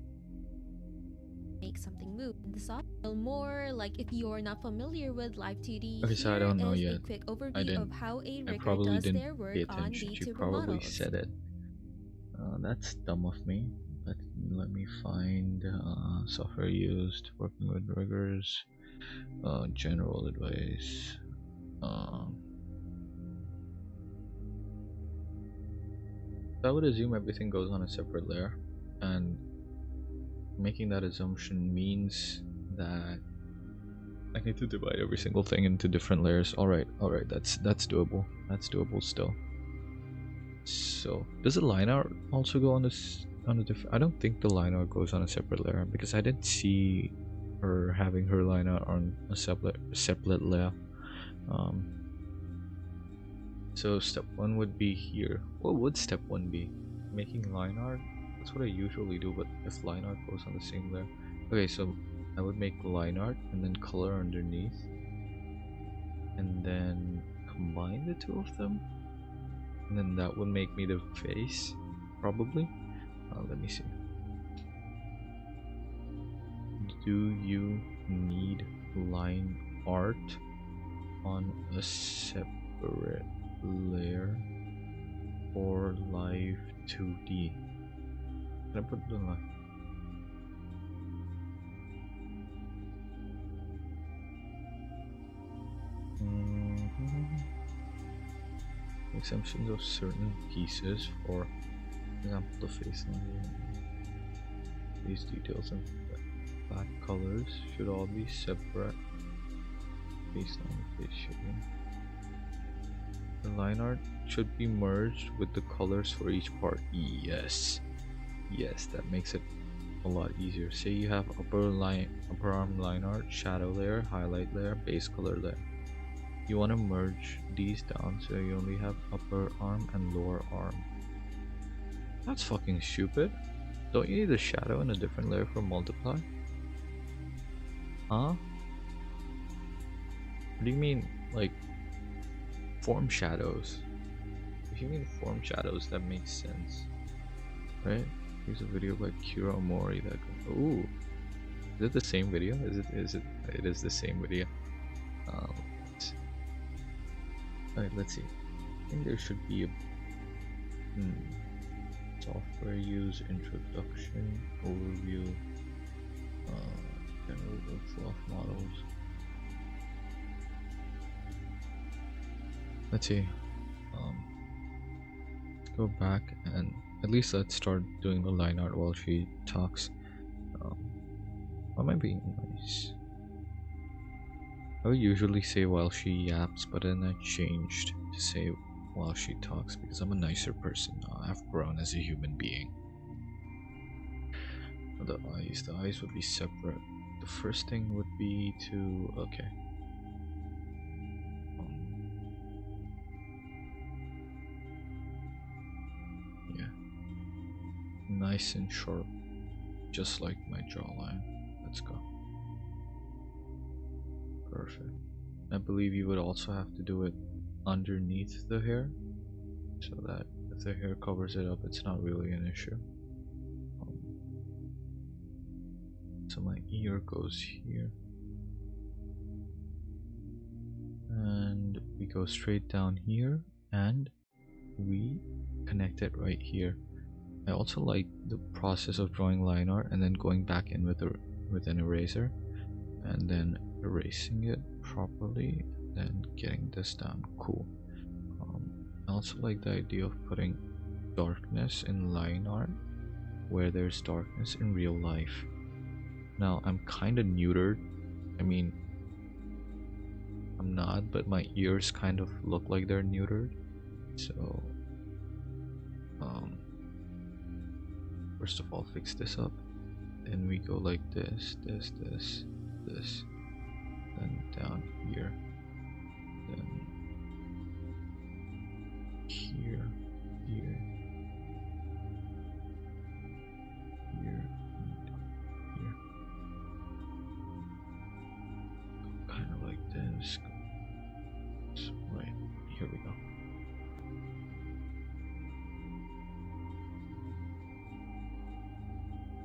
make something move. The software more like if you're not familiar with Live 2D. Okay, so I don't know yet. A quick overview of how a rigger does their work on Vtuber You probably models. said it. That's dumb of me. Let me find software used, working with riggers, general advice. I would assume everything goes on a separate layer, and making that assumption means that I need to divide every single thing into different layers. Alright, that's doable. That's doable still. So, does the line art also go on this? I don't think the line art goes on a separate layer, because I didn't see her having her line art on a separate layer. So step 1 would be here. What would step 1 be? Making line art? That's what I usually do, but if line art goes on the same layer. Okay, so I would make line art and then color underneath, and then combine the two of them, and then that would make me the face, probably. Let me see. Do you need line art on a separate layer for Live 2D? Can I put it on line? Exemptions of certain pieces, for example the face line. These details and back colors should all be separate. Face line, face shading. The line art should be merged with the colors for each part. Yes, that makes it a lot easier. Say you have upper arm line art, shadow layer, highlight layer, base color layer. You want to merge these down so you only have upper arm and lower arm. That's fucking stupid. Don't you need a shadow in a different layer for multiply? Huh? What do you mean, like, Form shadows. If you mean form shadows, that makes sense, right? Here's a video by Kira Mori. That ooh, is it the same video? Is it? It is the same video. Let's, alright, let's see. I think there should be a software use, introduction, overview, general workflow of models. Let's see. Let's go back and at least let's start doing the line art while she talks. Am I being nice? I would usually say while she yaps, but then I changed to say while she talks because I'm a nicer person now. I've grown as a human being. The eyes would be separate. The first thing would be to okay. Yeah, nice and sharp, just like my jawline. Let's go. Perfect. I believe you would also have to do it underneath the hair, so that if the hair covers it up, it's not really an issue. So my ear goes here, and we go straight down here, and we connect it right here. I also like the process of drawing line art and then going back in with an eraser, and then erasing it properly, then getting this down. Cool. I also like the idea of putting darkness in line art where there's darkness in real life. Now I'm kind of neutered. I mean, I'm not, but my ears kind of look like they're neutered. So first of all, fix this up. Then we go like this, this, then down here, then here, here, here, and here. Kind of like this. So, right, here we go.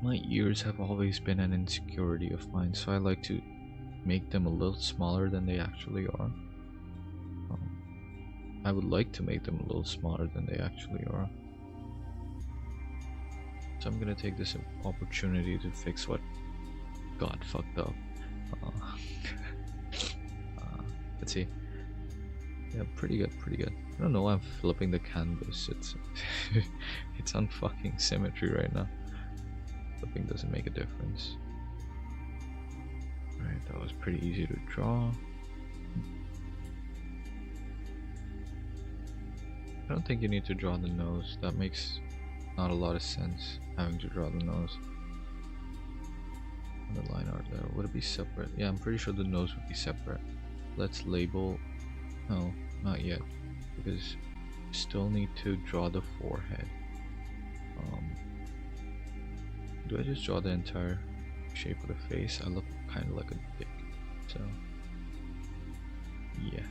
My ears have always been an insecurity of mine, so I like to make them a little smaller than they actually are. I would like to make them a little smaller than they actually are. So I'm gonna take this opportunity to fix what got fucked up. Let's see. Yeah, pretty good, pretty good. I don't know why I'm flipping the canvas. It's on fucking symmetry right now. Flipping doesn't make a difference. Alright, that was pretty easy to draw. I don't think you need to draw the nose. That makes not a lot of sense, having to draw the nose. And the line art there. Would it be separate? Yeah, I'm pretty sure the nose would be separate. Let's label... No, not yet. Because we still need to draw the forehead. Do I just draw the entire shape of the face? I look kind of like a dick. So... yeah.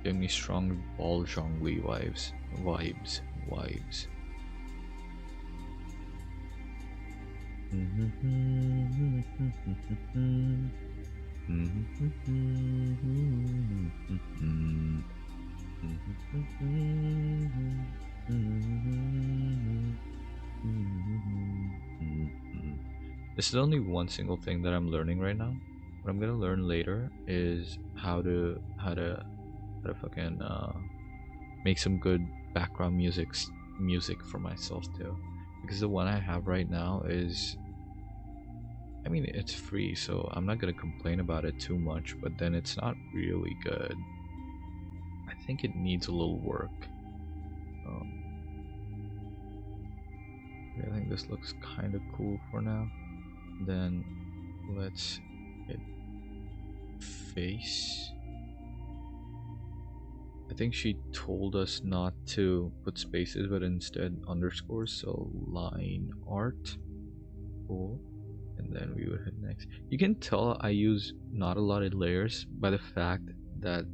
Giving me strong ball jongli vibes. This is only one single thing that I'm learning right now. What I'm gonna learn later is how to fucking make some good background music for myself too, because the one I have right now is, I mean, it's free, so I'm not gonna complain about it too much, but then it's not really good. I think it needs a little work. I think this looks kind of cool for now. Then let's hit face. I think she told us not to put spaces but instead underscores, so line art. Cool. And then we would hit next. You can tell I use not a lot of layers by the fact that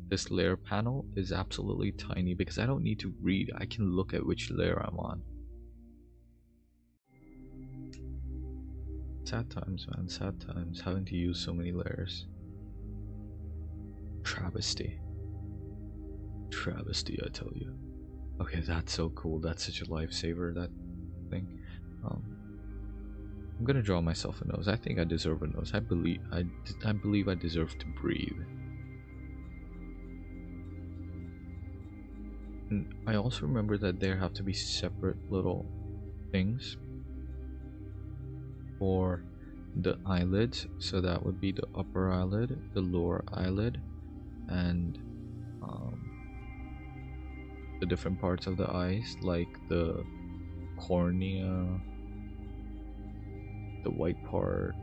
this layer panel is absolutely tiny because I don't need to read. I can look at which layer I'm on. Sad times, man. Sad times. Having to use so many layers. Travesty. Travesty, I tell you. Okay, that's so cool. That's such a lifesaver, that thing. I'm gonna draw myself a nose. I think I deserve a nose. I believe I deserve to breathe. And I also remember that there have to be separate little things for the eyelids. So that would be the upper eyelid, the lower eyelid, and the different parts of the eyes, like the cornea, the white part,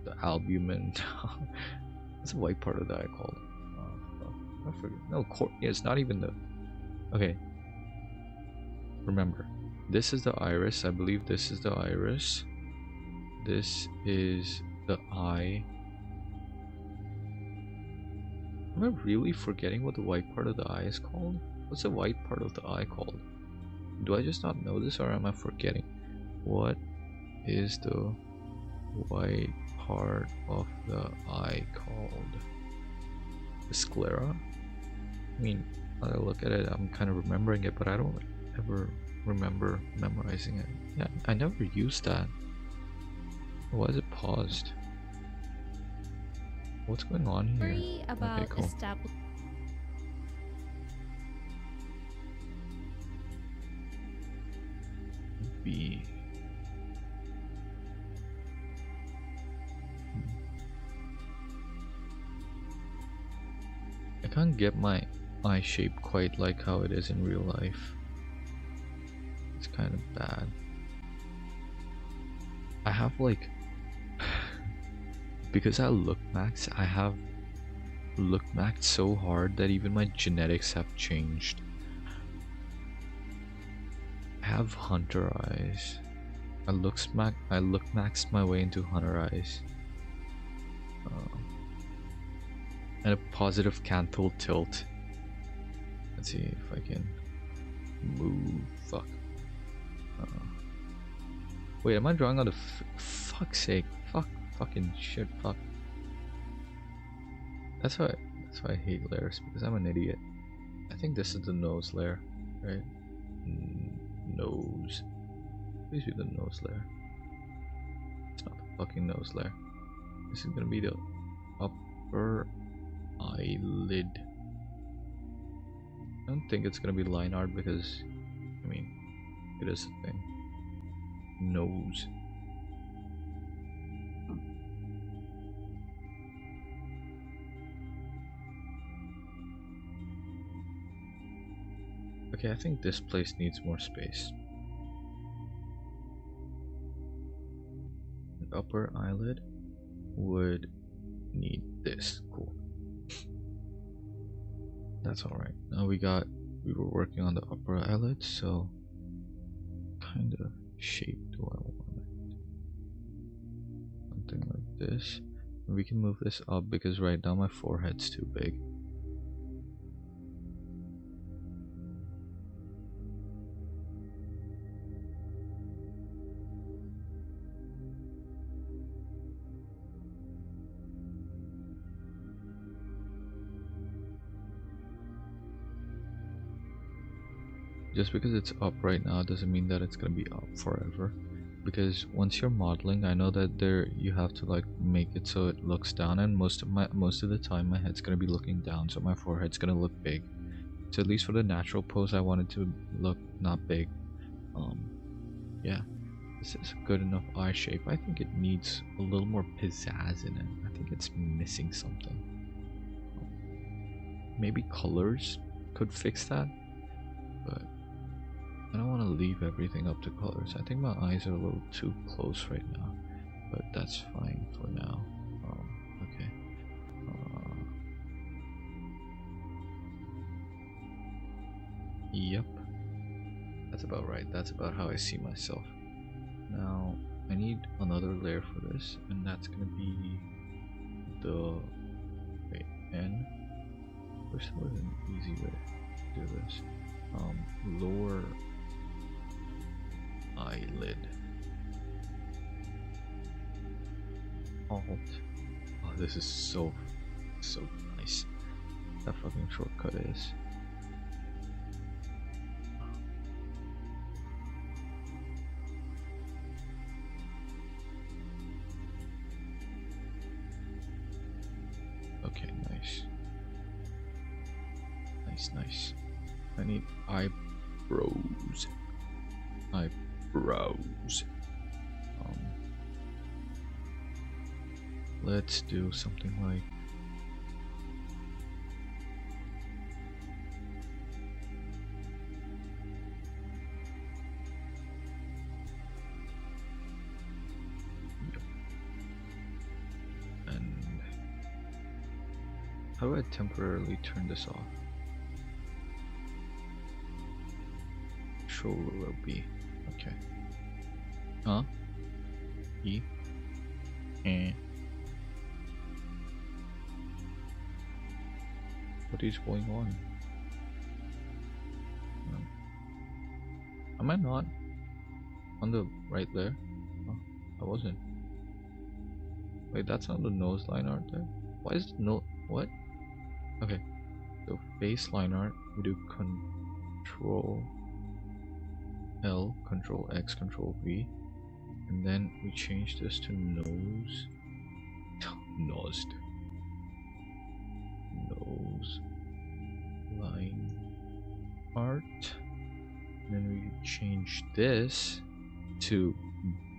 the albumin. What's the white part of the eye called? I forget. No, cornea. It's not even the. Okay. Remember, this is the iris. I believe this is the iris. This is the eye. Am I really forgetting what the white part of the eye is called? What's the white part of the eye called? Do I just not know this, or am I forgetting? What is the white part of the eye called? The sclera? I mean, when I look at it, I'm kind of remembering it, but I don't ever remember memorizing it. Yeah, I never used that. Why is it paused? What's going on here? Worry about Okay, cool. B. I can't get my eye shape quite like how it is in real life. It's kind of bad. I have like because I look max, I have look maxed so hard that even my genetics have changed. I have hunter eyes. I look maxed my way into hunter eyes. And a positive canthal tilt. Let's see if I can move. Fuck. Wait, am I drawing on the fuck's sake? Fuck. Fucking shit. Fuck. That's why I hate layers, because I'm an idiot. I think this is the nose layer, right? Nose. Please be the nose layer. It's not the fucking nose layer. This is gonna be the upper eyelid. I don't think it's gonna be line art because, I mean, it is a thing. Nose. Okay, I think this place needs more space. An upper eyelid would need this. Cool. That's alright. Now we were working on the upper eyelid, so kind of shape do I want it? Something like this. We can move this up because right now my forehead's too big. Just because it's up right now doesn't mean that it's gonna be up forever, because once you're modeling, I know that you have to like make it so it looks down, and most of the time my head's gonna be looking down, so my forehead's gonna look big. So at least for the natural pose, I want it to look not big. Yeah, this is a good enough eye shape. I think it needs a little more pizzazz in it. I think it's missing something. Maybe colors could fix that, but I don't want to leave everything up to colors. I think my eyes are a little too close right now, but that's fine for now. Okay. Yep. That's about right. That's about how I see myself. Now, I need another layer for this, and that's gonna be the N. wish there was an easy way to do this. Lower eyelid. Alt. Oh, this is so nice. That fucking shortcut is. Okay, nice. Nice. I need eyebrows. Let's do something like how do I temporarily turn this off? Show ruler B. Okay. Huh? E. What is going on? No. Am I not on the right there? Oh, I wasn't. Wait, that's on the nose line art there? Why is no what? Okay, so face line art, we do Control L, Control X, Control V, and then we change this to nose. Nose line art. And then we change this to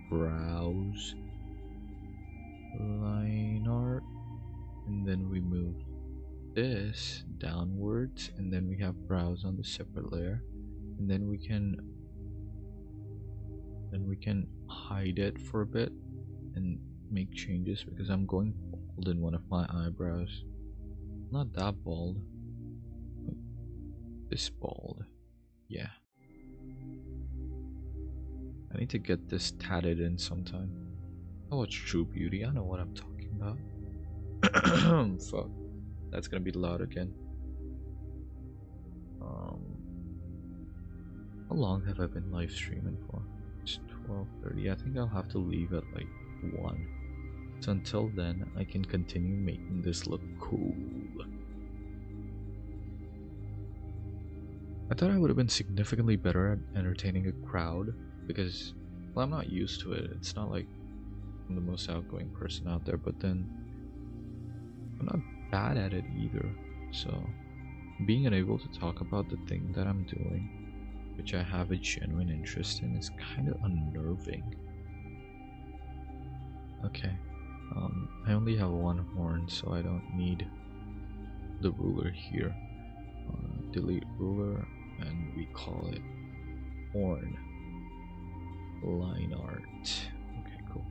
brows line art, and then we move this downwards, and then we have brows on the separate layer, and then we can hide it for a bit and make changes, because I'm going bald in one of my eyebrows. Not that bald, this bald. Yeah, I need to get this tatted in sometime. I watch True Beauty, I know what I'm talking about. Fuck, that's gonna be loud again. How long have I been live streaming for? It's 12:30. I think I'll have to leave at like 1. So until then, I can continue making this look cool. I thought I would have been significantly better at entertaining a crowd, because, well, I'm not used to it. It's not like I'm the most outgoing person out there, but then I'm not bad at it either. So being unable to talk about the thing that I'm doing, which I have a genuine interest in, is kind of unnerving. Okay, I only have one horn, so I don't need the ruler here. Delete ruler, and we call it horn line art. Okay, cool.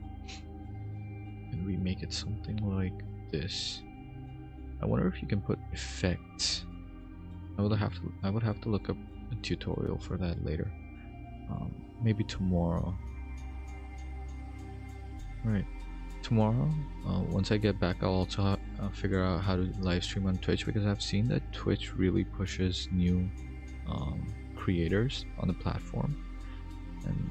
And we make it something like this. I wonder if you can put effects. I would have to look up a tutorial for that later. Maybe tomorrow. Right. Tomorrow, once I get back, I'll also figure out how to live stream on Twitch, because I've seen that Twitch really pushes new creators on the platform, and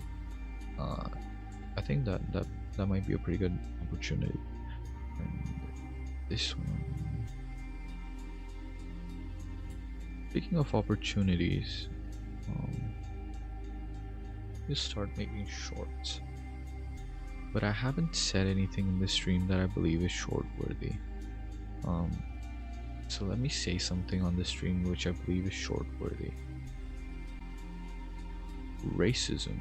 I think that might be a pretty good opportunity. And this one. Speaking of opportunities, just start making shorts. But I haven't said anything in this stream that I believe is short worthy. So let me say something on this stream which I believe is short worthy. Racism.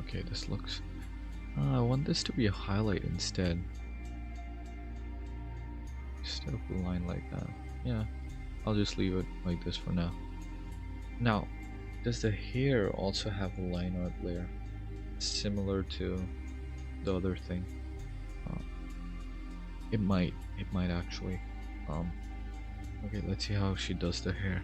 Okay, this looks... I want this to be a highlight instead. Instead of a line like that. Yeah, I'll just leave it like this for now. Now, does the hair also have a line art layer? Similar to the other thing. It might actually. Okay, let's see how she does the hair.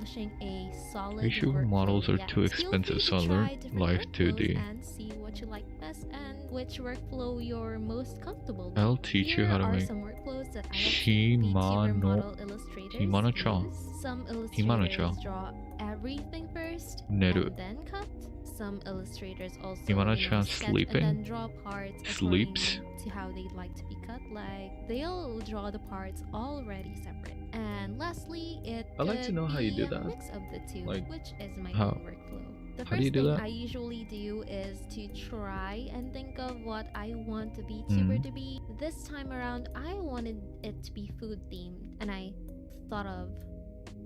a solid Vtuber models are too expensive, so I learned Live 2D. And see what you like best and which workflow you're most comfortable with. I'll teach you how to make some workflows that I have seen Vtuber model illustrators use. Some illustrators draw everything first and then cut. Some illustrators also set and then draw parts sleeps to how they'd like to be cut. Like they'll draw the parts already separate. And lastly, I'd like to know how you do that. A mix of the two, like, which is my own workflow. The first thing I usually do is to try and think of what I want the VTuber to be. This time around, I wanted it to be food themed, and I thought of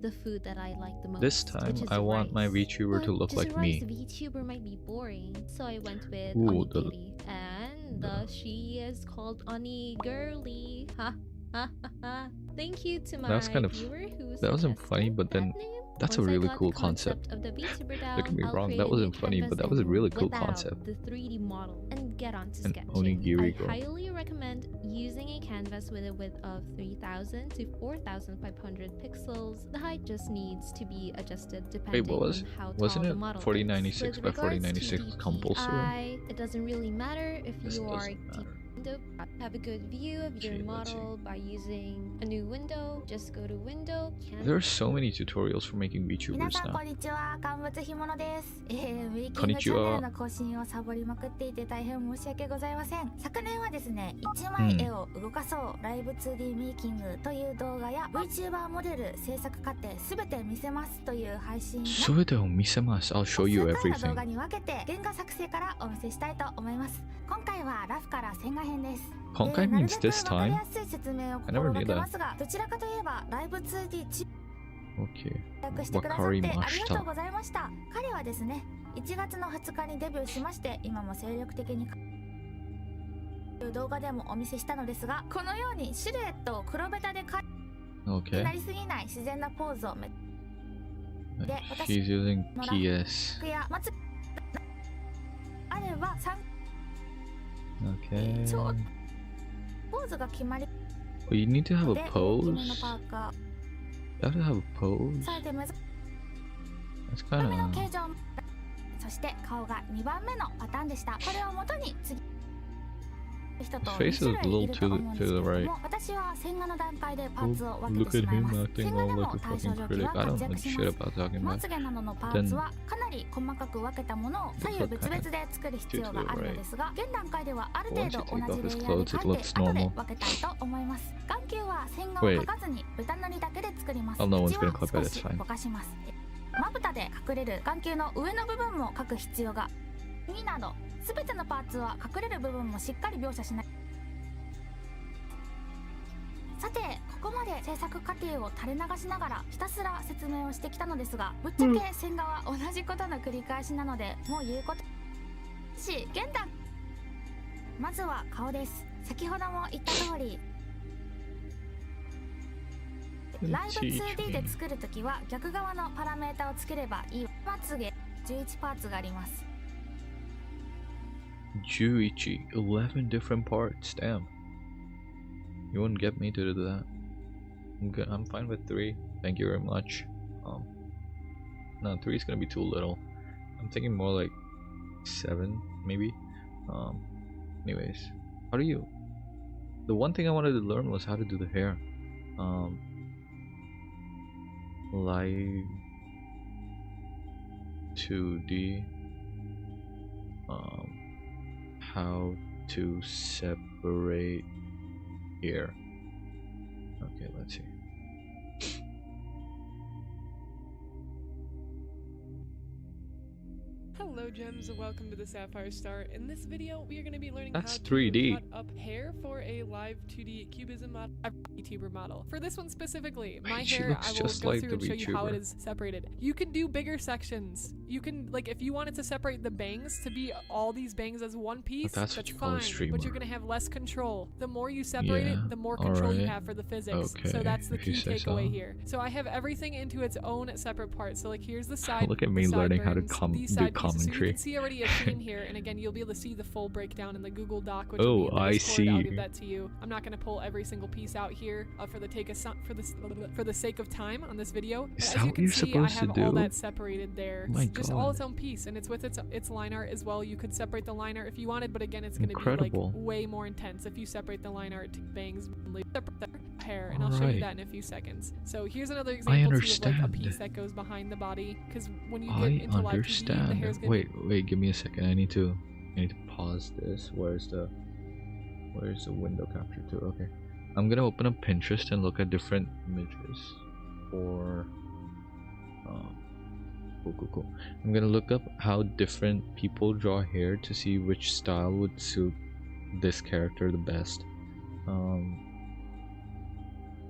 the food that I like the most. This time, I want my VTuber to look like me. VTuber might be boring, so I went with Onigiri, and she is called Oni Girly. Ha ha ha. Thank you to my viewer who that wasn't funny, but then that's a really cool concept. Don't get me wrong, that wasn't funny, but that was a really cool concept. The 3D model and get on to sketching. Onigiri I highly recommend using a canvas with a width of 3000 to 4500 pixels. The height just needs to be adjusted depending on how tall the model is. 4096 by 4096 compulsory? It doesn't really matter if you are have a good view of your model by using a new window. Just go to window. There are so many tutorials for making VTubers now. こんにちは、乾物ひものです。メイキングチこんにちは。ャンネルの更新をサボりまくっていて大変申し訳ございません。昨年はですね、1枚絵を動かそうライブ 2D メイキングという動画や Vtuber モデル制作過程すべて見せますという配信すべてを見せます。I'll show you 数回の動 everything. 画に分けて原画作成からお見せしたいと思います。今回はラフから線画編です。今回 means this time? わかりやすい説明を心がけますが、どちらかといえばライブ 2D 中 Okay. 訳してくださってありがとうございました。彼はですね、1月の2日にデビューしまして、今も精力的に動画でもお見せしたのですが、このようにシルエットを黒ベタでなりすぎない自然なポーズをで、私 She's using PS. やあればOkay. そうポーズが決まり Well, you need to have a で、大き pose. めのパーカ You have to have a pose. ー、されて目 That's 髪の kind 形状そして顔が2番目のパターンでした。これをもとに次人と His face is a little to the right. 私は線画の段階でパ of. ーツを Oh, 分け look て at しまい him ます。 acting 線画 all で like も a 対象 fucking 上 critic. は I 活 don't know 躍し shit ます。 about talking ま about. つげなどのパーツはかなり細かく分けたものを左右別々で作る必要があるのですが、現段階ではある程度同じレイヤーで描いて後で分けたいと思います。眼球は線画を描かずに豚塗りだけで作ります。Oh, no one's 口 gonna は clip it, 少 it's し fine. ぼかします。まぶたで隠れる眼球の上の部分も描く必要が耳など全てのパーツは隠れる部分もしっかり描写しない。さて、ここまで制作過程を垂れ流しながらひたすら説明をしてきたのですが、ぶっちゃけ線画は同じことの繰り返しなのでもう言うことし現段まずは顔です。先ほども言った通りライブ 2D で作るときは逆側のパラメータをつければいい。まつげ11パーツがあります。11 different parts. Damn. You wouldn't get me to do that. I'm good. I'm fine with 3. Thank you very much. No, 3 is gonna be too little. I'm thinking more like 7, maybe. Anyways, how do you? The one thing I wanted to learn was how to do the hair. Live 2D. How to separate here. Okay, let's see. Hello gems, welcome to the Sapphire Star. In this video, we are going to be learning That's how 3D. to cut up hair for a live 2D cubism model, a VTuber model. For this one specifically, my She hair, looks I will just go like through the and show you how it VTuber. is separated. You can do bigger sections. You can, like, if you wanted to separate the bangs to be all these bangs as one piece, that's that's what you call a fine, streamer. but you're going to have less control. The more you separate Yeah, it, the more control you alright. have for the physics. Okay, So that's the if you key say takeaway so. here. So I have everything into its own separate parts. So like here's the side. Look at me the learning how to sideburns, these do side pieces So you commentary. can see already a theme here, and again, you'll be able to see the full breakdown in the Google Doc, which Oh, will be in the I Discord. I'll see. give that to you. I'm not going to pull every single piece out here for the sake of time on this video. Is But that as you what can you're see, I supposed to have all do? that separated there. My Just all God. its own piece, and it's with its line art as well. You could separate the line art if you wanted, but again, it's going to be like Incredible. way more intense if you separate the line art to bangs, separate the hair, and I'll show you Alright. that in a few seconds. So here's another I example too of like a understand. piece that goes behind the body, because when you get I into live TV, the understand. hair's going to Wait, give me a second. I need to pause this. Where's the window capture too? Okay. I'm gonna open up Pinterest and look at different images for cool. I'm gonna look up how different people draw hair to see which style would suit this character the best.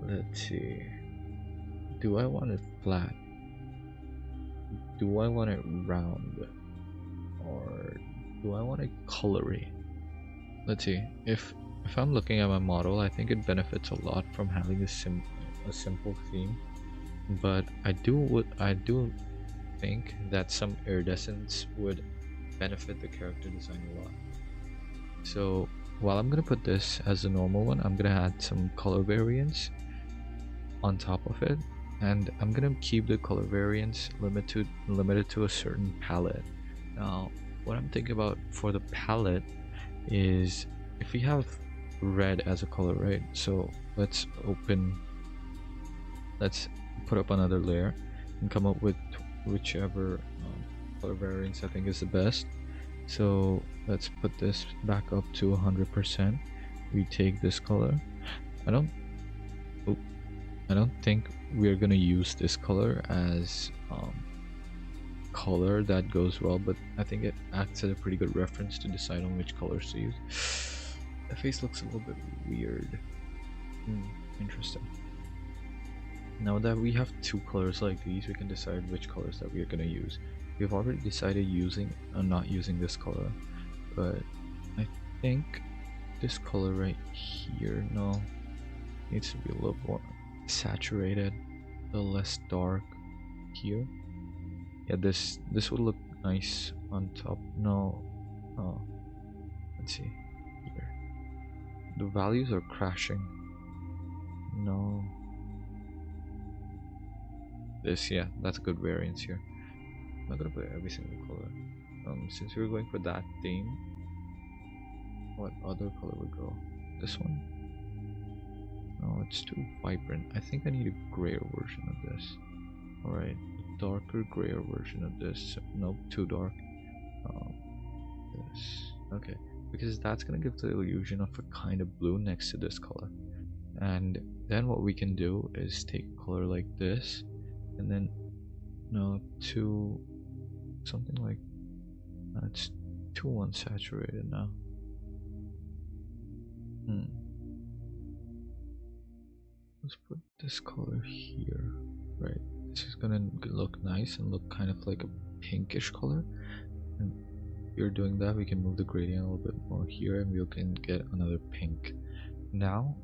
Let's see. Do I want it flat? Do I want it round? Or do I want it colory? Let's see. If I'm looking at my model, I think it benefits a lot from having a simple theme. But I do think that some iridescence would benefit the character design a lot. So while I'm gonna put this as a normal one, I'm gonna add some color variants on top of it, and I'm gonna keep the color variants limited to a certain palette. Now, what I'm thinking about for the palette is if we have red as a color, right? So let's put up another layer and come up with whichever color variants I think is the best. So let's put this back up to 100%. We take this color. I don't think we're gonna use this color as color that goes well, but I think it acts as a pretty good reference to decide on which colors to use. The face looks a little bit weird. Interesting. Now that we have two colors like these, we can decide which colors that we are gonna use. We've already decided using or not using this color, but I think this color right here, no, needs to be a little more saturated, a little less dark here. Yeah, this would look nice on top. No, let's see here. The values are crashing. No. This, yeah, that's a good variance here. I'm not gonna put every single color. Since we're going for that theme, what other color would go? This one? No, it's too vibrant. I think I need a grayer version of this. Alright, darker grayer version of this. Nope, too dark. This. Okay, because that's gonna give the illusion of a kind of blue next to this color. And then what we can do is take a color like this, and then to something like that's too unsaturated now. Let's put this color here. Right, this is gonna look nice and look kind of like a pinkish color. And if you're doing that, we can move the gradient a little bit more here, and we can get another pink. Now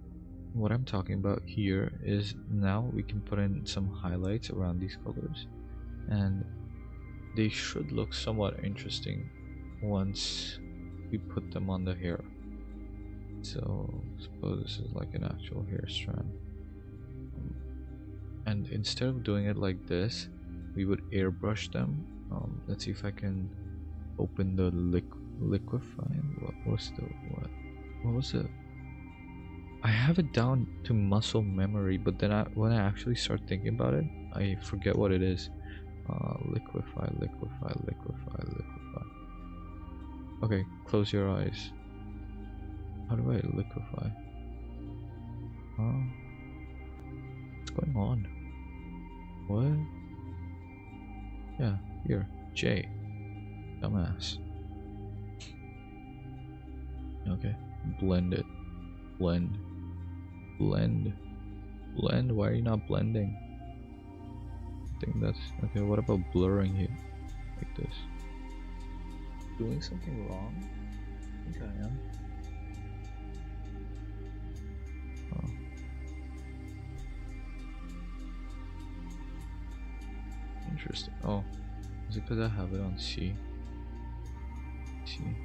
what I'm talking about here is now we can put in some highlights around these colors, and they should look somewhat interesting once we put them on the hair. So suppose this is like an actual hair strand, and instead of doing it like this, we would airbrush them. Let's see if I can open the liquefying. What was it? I have it down to muscle memory, but then when I actually start thinking about it, I forget what it is. Liquefy. Okay, close your eyes. How do I liquefy? What's going on? What? Yeah, here. J. Dumbass. Okay, blend it. Blend. Why are you not blending? I think that's okay. What about blurring here like this? Doing something wrong? I think I am. Oh. Interesting. Oh, is it because I have it on C? see.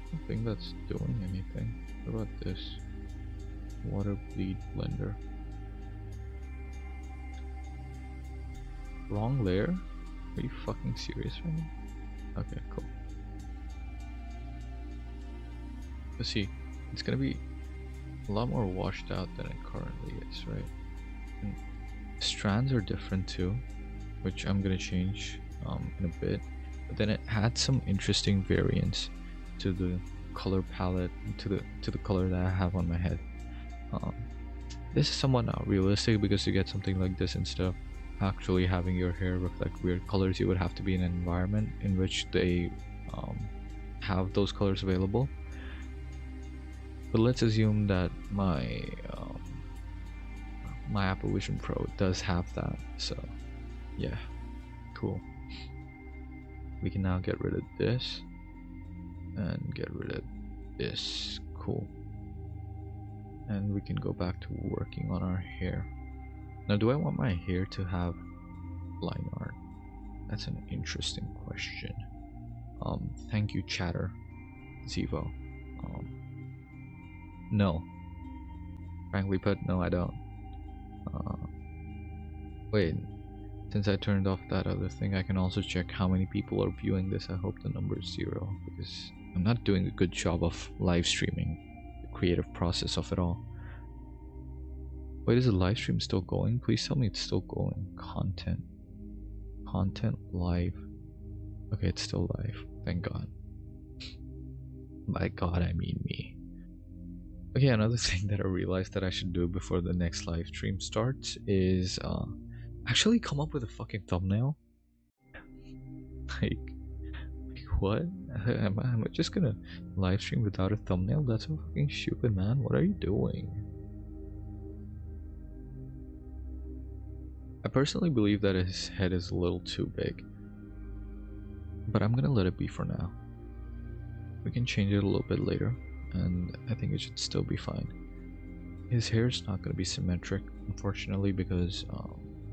I don't think that's doing anything. What about this? Water bleed blender. Wrong layer? Are you fucking serious right now? Okay, cool. Let's see. It's gonna be a lot more washed out than it currently is, right? And strands are different too, which I'm gonna change in a bit. But then it had some interesting variants to the color palette, to the color that I have on my head. This is somewhat not realistic because to get something like this instead of actually having your hair reflect weird colors, you would have to be in an environment in which they have those colors available. But let's assume that my Apple Vision Pro does have that, so yeah, cool. We can now get rid of this and get rid of this. Cool. And we can go back to working on our hair. Now, do I want my hair to have line art? That's an interesting question. Thank you, Chatter Zevo. No. Frankly put, no, I don't. Wait, since I turned off that other thing, I can also check how many people are viewing this. I hope the number is 0, because I'm not doing a good job of live streaming the creative process of it all. Wait, is the live stream still going? Please tell me it's still going. Content live. Okay, it's still live. Thank God. By God, I mean me. Okay, another thing that I realized that I should do before the next live stream starts is actually come up with a fucking thumbnail. like what? Am I just gonna live stream without a thumbnail? That's so fucking stupid, man. What are you doing? I personally believe that his head is a little too big, but I'm gonna let it be for now. We can change it a little bit later, and I think it should still be fine. His hair is not gonna be symmetric, unfortunately, because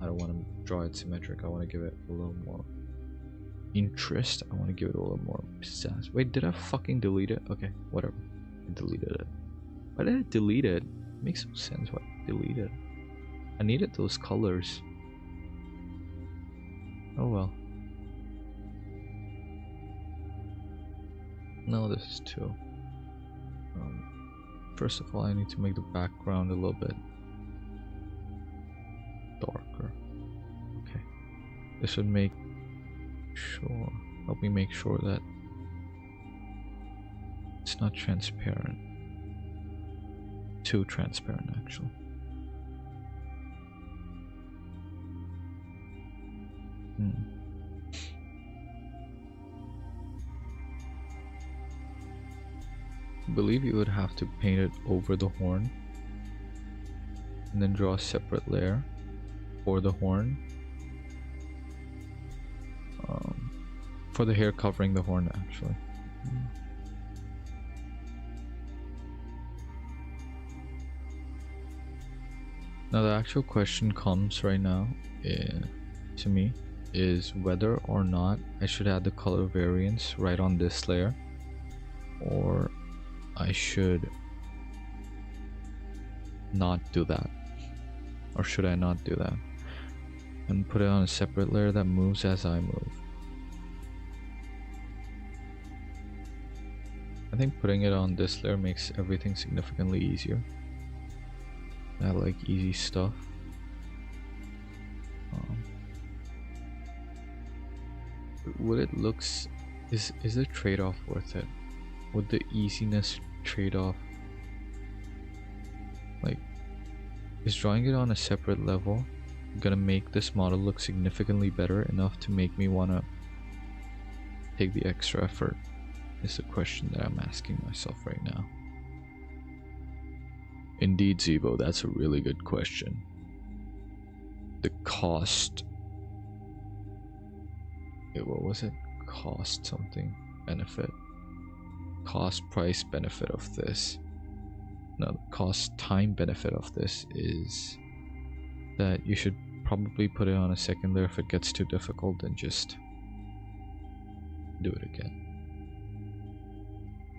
I don't want to draw it symmetric. I want to give it a little more interest. I want to give it a little more pizzazz. Wait, did I fucking delete it? Okay, whatever. I deleted it. Why did I delete it? It makes no sense why I deleted it. I needed those colors. Oh well. No, this is too. First of all, I need to make the background a little bit darker. Okay. This would make sure, help me make sure that it's not transparent. Too transparent, actually. I believe you would have to paint it over the horn and then draw a separate layer for the horn, for the hair covering the horn, actually. Now the actual question comes right now to me is whether or not I should add the color variance right on this layer, or I should not do that, or should I not do that and put it on a separate layer that moves as I move. I think putting it on this layer makes everything significantly easier. I like easy stuff. Would it looks is the trade-off worth it? Would the easiness trade-off, like, is drawing it on a separate level gonna make this model look significantly better enough to make me wanna take the extra effort? Is the question that I'm asking myself right now. Indeed, Zevo, that's a really good question. The cost. Wait, what was it? Cost something. Benefit. Cost price benefit of this. No, the cost time benefit of this is that you should probably put it on a second layer if it gets too difficult, and just do it again.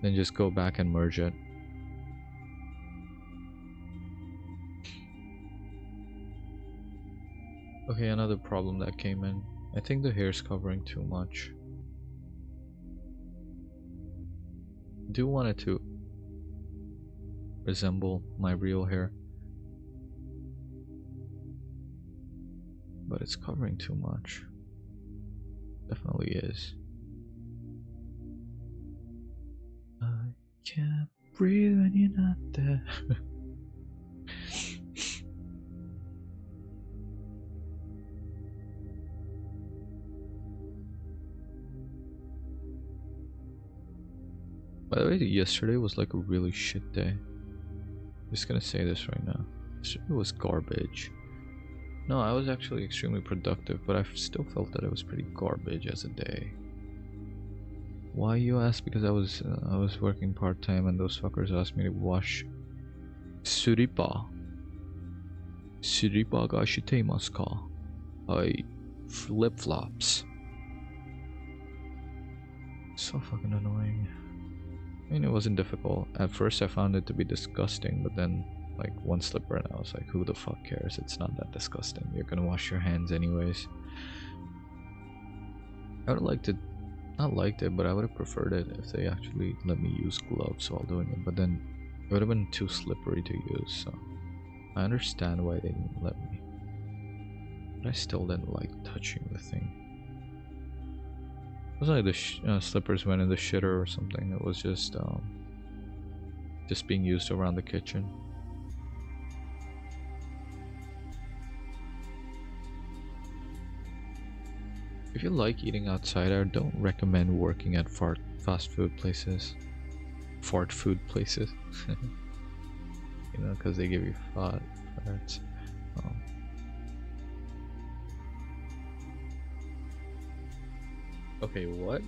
Then just go back and merge it. Okay, another problem that came in. I think the hair is covering too much. Do want it to resemble my real hair, but it's covering too much. Definitely is. I can't breathe when you're not there. By the way, yesterday was like a really shit day. I'm just gonna say this right now. Yesterday was garbage. No, I was actually extremely productive, but I still felt that it was pretty garbage as a day. Why, you ask? Because I was working part-time and those fuckers asked me to wash Suripa. Suripa ga shiteimasu ka? Flip-flops. So fucking annoying. I mean, it wasn't difficult. At first I found it to be disgusting, but then like one slipper and I was like, who the fuck cares? It's not that disgusting. You're gonna wash your hands anyways. I would have liked it, not liked it, but I would have preferred it if they actually let me use gloves while doing it, but then it would have been too slippery to use, so I understand why they didn't let me. But I still didn't like touching the thing. It wasn't like the slippers went in the shitter or something. It was just being used around the kitchen. If you like eating outside, I don't recommend working at fast food places. Fart food places. You know, because they give you farts. Okay, what?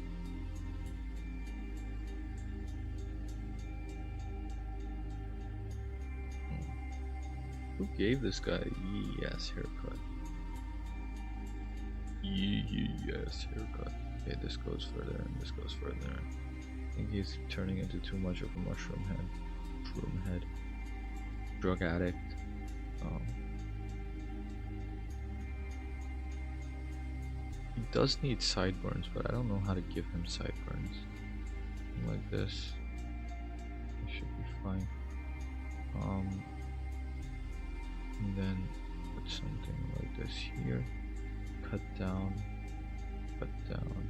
Who gave this guy a yes haircut? Yes haircut. Okay, this goes further and this goes further. I think he's turning into too much of a mushroom head. Drug addict. He does need sideburns, but I don't know how to give him sideburns. Like this. It should be fine. And then put something like this here. Cut down. Cut down.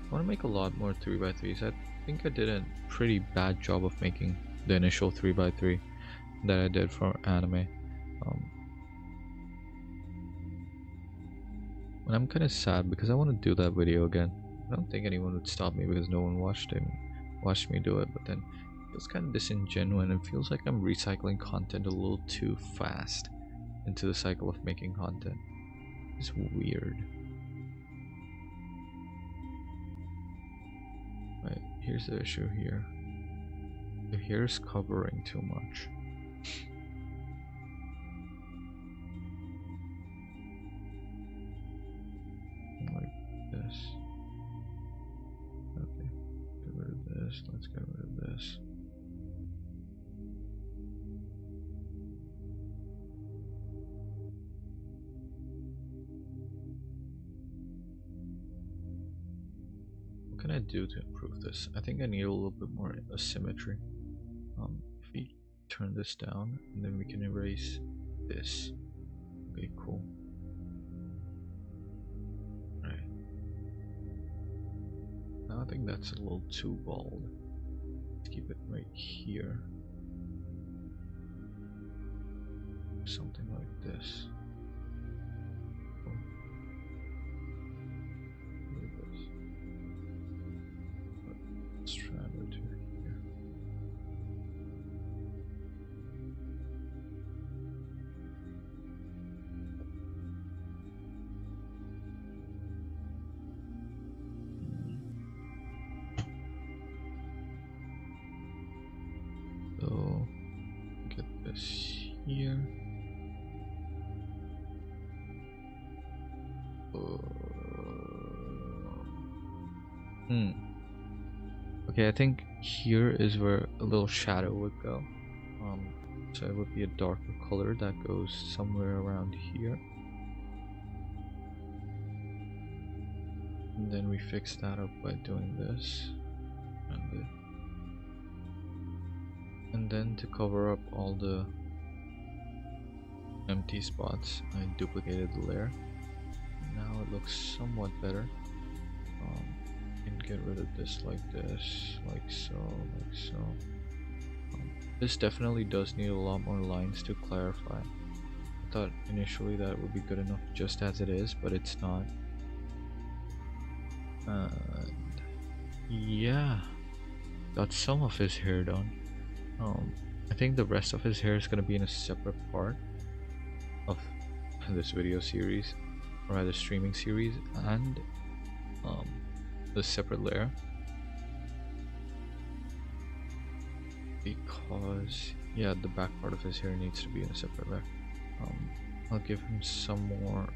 I want to make a lot more 3x3s. I think I did a pretty bad job of making the initial 3x3 that I did for anime. And I'm kind of sad because I want to do that video again. I don't think anyone would stop me because no one watched me do it, but then it feels kind of disingenuous and it feels like I'm recycling content a little too fast into the cycle of making content. It's weird. Right, here's the issue here. The hair is covering too much. Like this. Okay, get rid of this. Let's get rid of this. What can I do to improve this? I think I need a little bit more asymmetry. If we turn this down, and then we can erase this. Okay, cool. Right. Now I think that's a little too bald. Let's keep it right here. Something like this. Cool. Let's try it to here. So get this here. Okay, I think here is where a little shadow would go. So it would be a darker color that goes somewhere around here. And then we fix that up by doing this. And then to cover up all the empty spots, I duplicated the layer. Now it looks somewhat better. And get rid of this like this, like so, like so. This definitely does need a lot more lines to clarify. I thought initially that would be good enough just as it is, but it's not. And yeah, got some of his hair done. I think the rest of his hair is gonna be in a separate part of this video series, or rather streaming series, and a separate layer, because yeah, the back part of his hair needs to be in a separate layer. I'll give him some more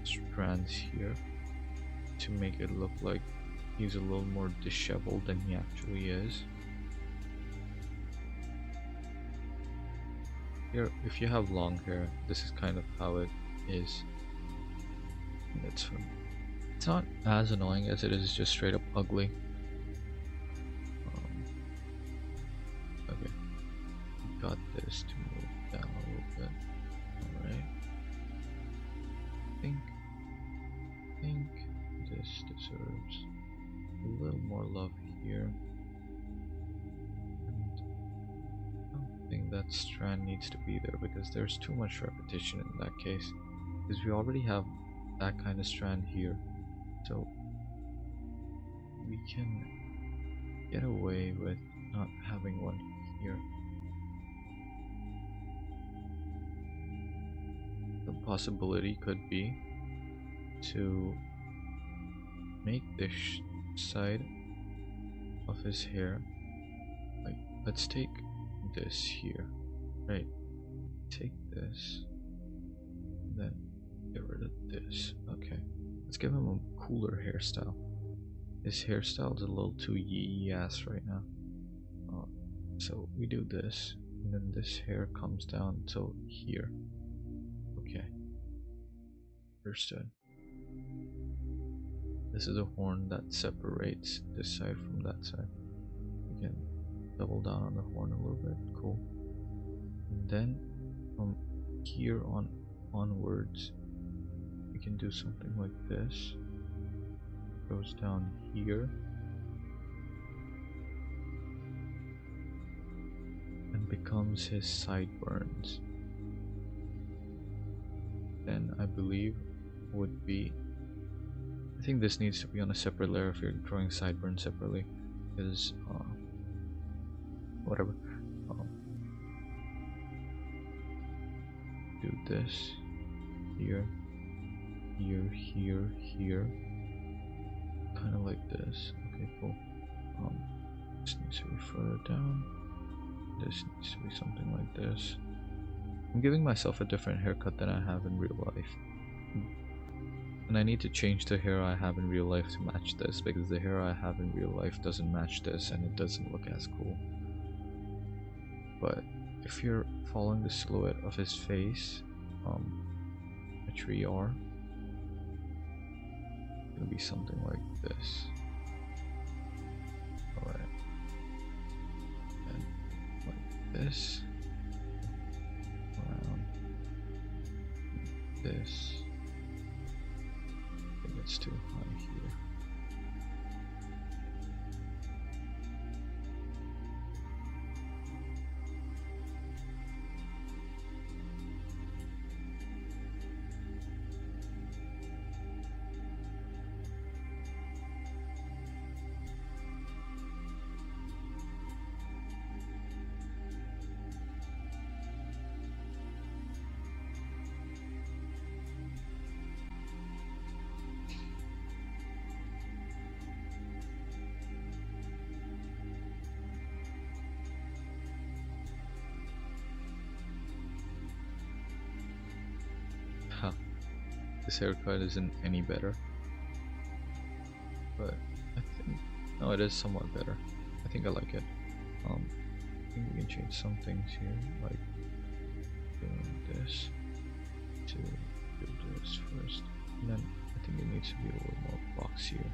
strands here to make it look like he's a little more disheveled than he actually is. Here, if you have long hair, this is kind of how it is. It's not as annoying as it is just straight up ugly. Okay, got this to move down a little bit. Alright. I think this deserves a little more love here. And I don't think that strand needs to be there because there's too much repetition in that case. Because we already have that kind of strand here. So we can get away with not having one here. The possibility could be to make this side of his hair, like, let's take this here, right? Take this, then get rid of this. Okay, let's give him a cooler hairstyle. His hairstyle is a little too yee-ass right now. So we do this, and then this hair comes down till here. Okay, understood. This is a horn that separates this side from that side. We can double down on the horn a little bit. Cool. And then from here on onwards, we can do something like this. Goes down here and becomes his sideburns. Then I believe would be, I think this needs to be on a separate layer if you're drawing sideburns separately, because whatever. Do this here, here, here, here, kind of like this. Okay, cool. This needs to be further down. This needs to be something like this. I'm giving myself a different haircut than I have in real life. And I need to change the hair I have in real life to match this, because the hair I have in real life doesn't match this and it doesn't look as cool. But if you're following the silhouette of his face, which we are, it's gonna be something like this. Alright. And like this. Around this. I think it's too high here. this haircut isn't any better, but I think no, it is somewhat better. I think I like it. I think we can change some things here, like doing this to do this first, and then I think it needs to be a little more boxier.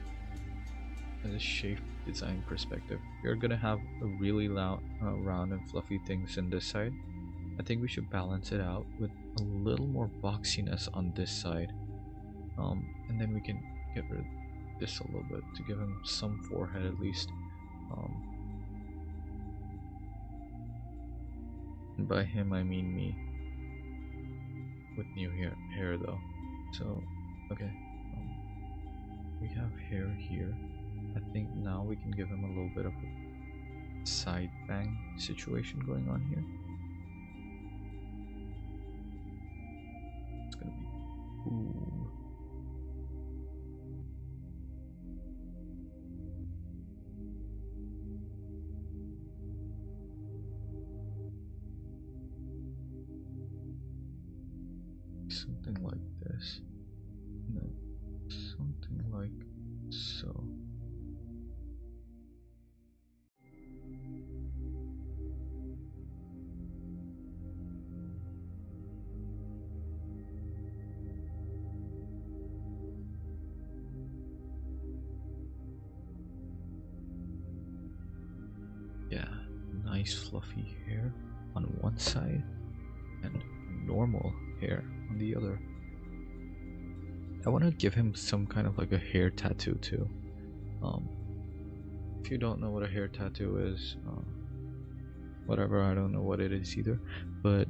As a shape design perspective, we're gonna have a really loud, round and fluffy things in this side. I think we should balance it out with a little more boxiness on this side, and then we can get rid of this a little bit to give him some forehead at least. And by him I mean me, with new hair though. So okay, we have hair here. I think now we can give him a little bit of a side bang situation going on here. It's gonna be ooh. Something like this. No, something like so. Yeah, nice fluffy hair on one side and normal hair on the other. I want to give him some kind of like a hair tattoo too. If you don't know what a hair tattoo is, whatever, I don't know what it is either, but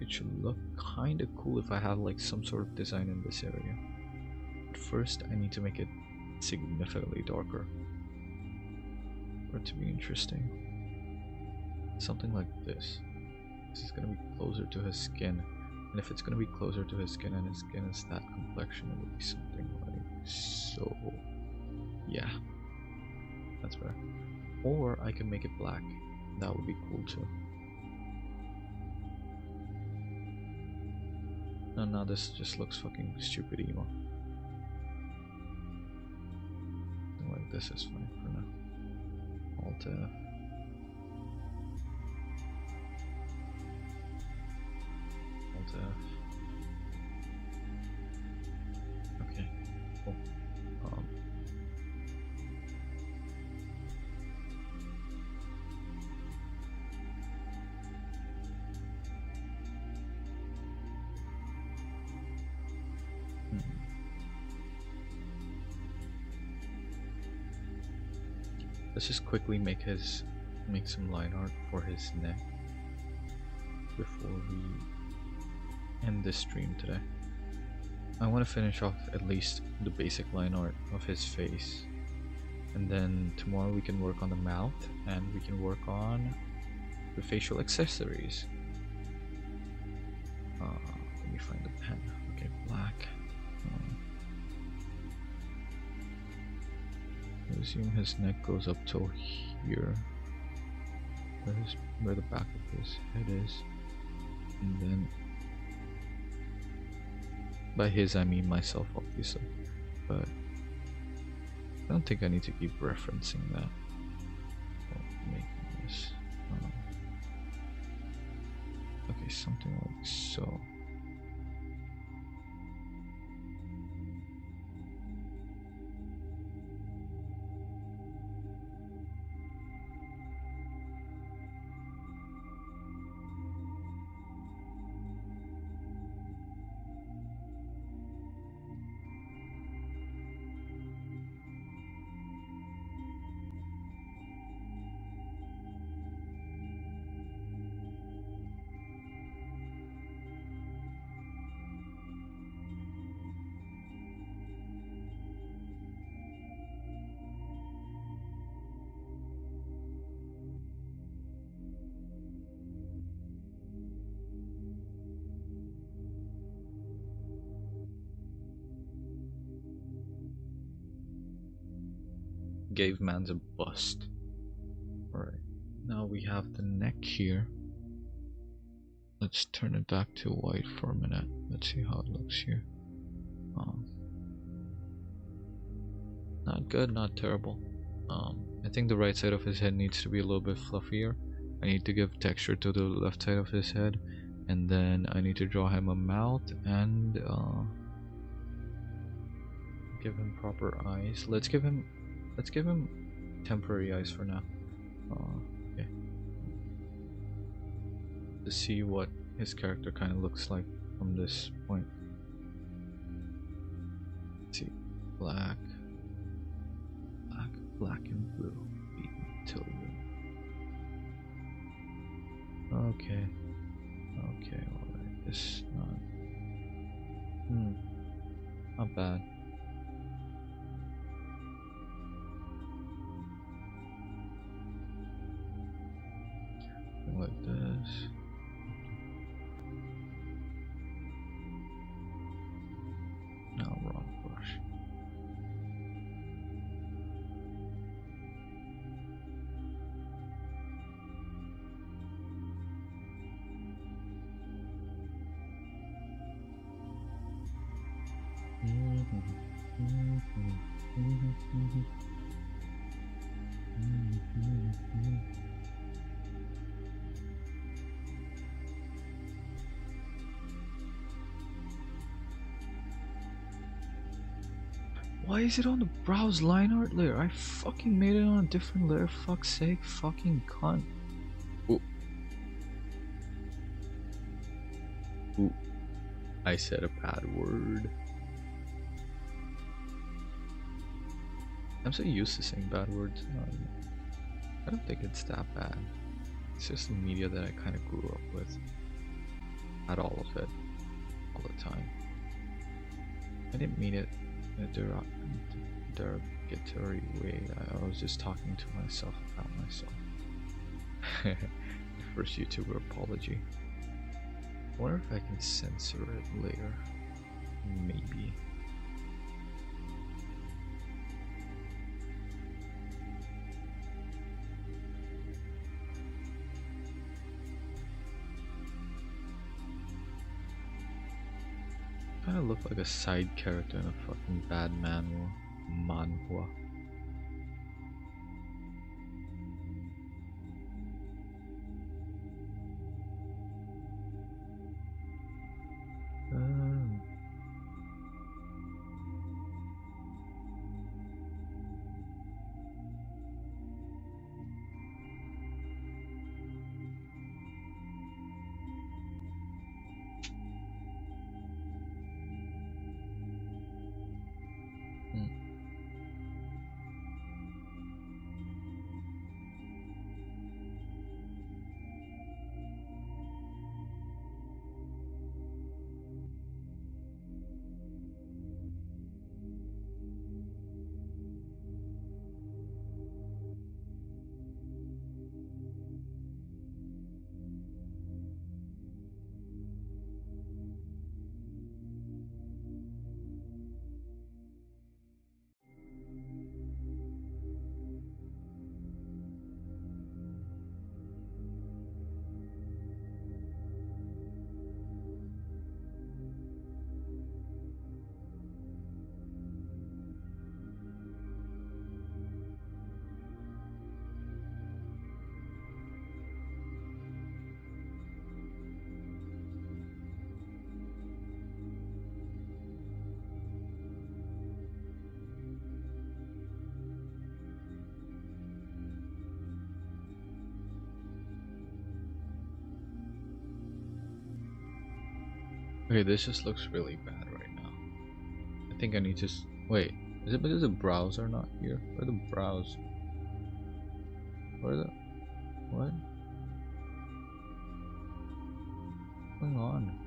it should look kind of cool if I have like some sort of design in this area. But first I need to make it significantly darker for it to be interesting. Something like this. This is gonna be closer to his skin, and if it's gonna be closer to his skin and his skin is that complexion, it would be something like so. Yeah, that's better. Or I can make it black. That would be cool too. And now this just looks fucking stupid emo. Something like this is fine for now. Alt F. Alt F. Okay, cool. Let's just quickly make some line art for his neck before we end this stream today. I want to finish off at least the basic line art of his face, and then tomorrow we can work on the mouth and we can work on the facial accessories. Let me find the pen. Okay, black. I assume his neck goes up till here, where the back of his head is, and then by his I mean myself obviously, but I don't think I need to keep referencing that. Making this okay, something like so. Gave man's a bust. Alright, now we have the neck here. Let's turn it back to white for a minute. Let's see how it looks here. Not good, not terrible. I think the right side of his head needs to be a little bit fluffier. I need to give texture to the left side of his head, and then I need to draw him a mouth and give him proper eyes. Let's give him temporary eyes for now. Okay. To see what his character kind of looks like from this point. Let's see, black, and blue. Okay. Okay, alright. This not bad. Something like this. No, wrong brush. Why is it on the browse line art layer? I fucking made it on a different layer, fuck's sake, fucking cunt. Ooh. Ooh. I said a bad word. I'm so used to saying bad words. I don't think it's that bad. It's just the media that I kind of grew up with. Not all of it. All the time. I didn't mean it in a derogatory way. I was just talking to myself about myself. First YouTuber apology. I wonder if I can censor it later. Maybe. Kind of look like a side character in a fucking bad manhwa. Okay, this just looks really bad right now. I think I need to wait. Is it because the brows are not here? Where are the brows? Where are the what? What's going on?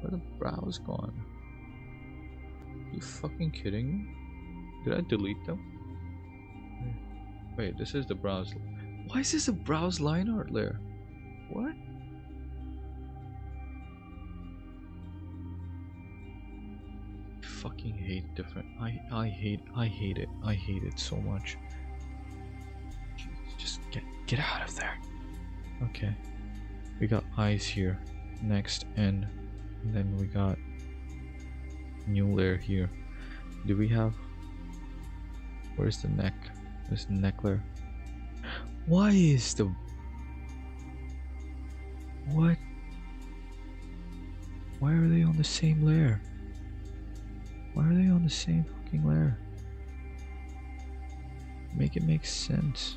Where are the brows gone? Are you fucking kidding me? Did I delete them? Wait, this is the brows. Why is this a brows line art layer? What? Fucking hate different. I hate it. I hate it so much. Just get out of there. Okay. We got eyes here next, and then we got new layer here. Do we have... Where's the neck? There's the neck layer. Why is the... What? Why are they on the same layer? Why are they on the same fucking layer? Make it make sense.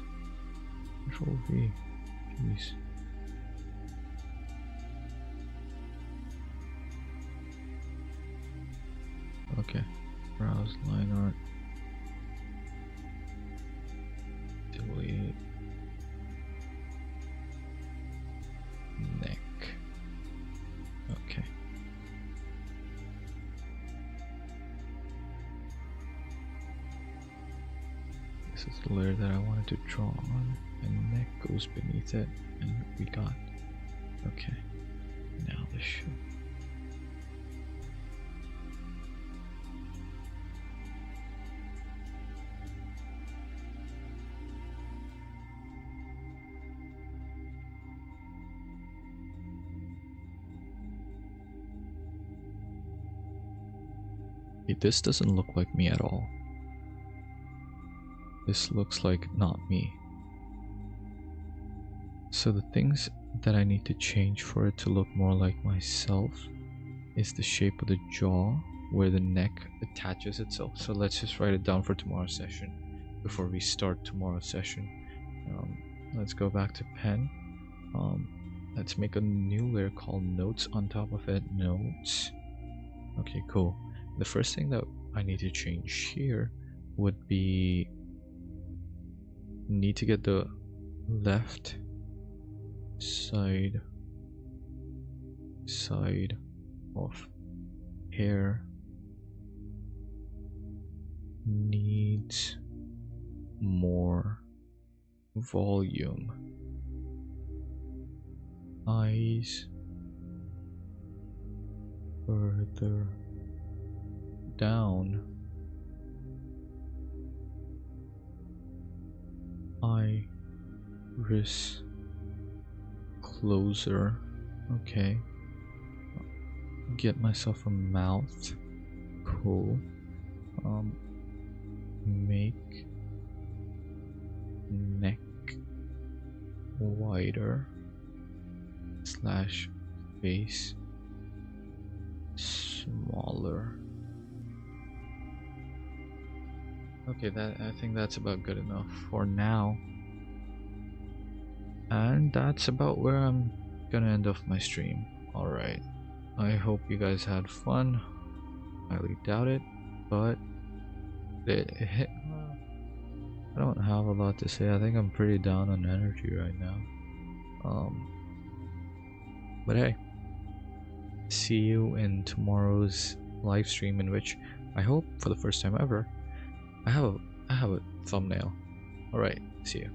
Control V. Jeez. Okay. Browse line art. Delete. Neck. Okay. This is the layer that I wanted to draw on, and neck goes beneath it, and we got. Okay. Now this should. This doesn't look like me at all. This looks like not me. So the things that I need to change for it to look more like myself is the shape of the jaw, where the neck attaches itself. So let's just write it down for tomorrow's session before we start tomorrow's session. Let's go back to pen. Let's make a new layer called notes on top of it. Notes. Okay, cool. The first thing that I need to change here would be need to get the left side of hair needs more volume. Eyes further down. Iris closer. Okay. Get myself a mouth. Cool. Make neck wider / face smaller. Okay, I think that's about good enough for now. And that's about where I'm gonna end off my stream. Alright. I hope you guys had fun. I highly doubt it, but I don't have a lot to say. I think I'm pretty down on energy right now. But hey, see you in tomorrow's live stream, in which I hope for the first time ever I have a thumbnail. Alright, see you.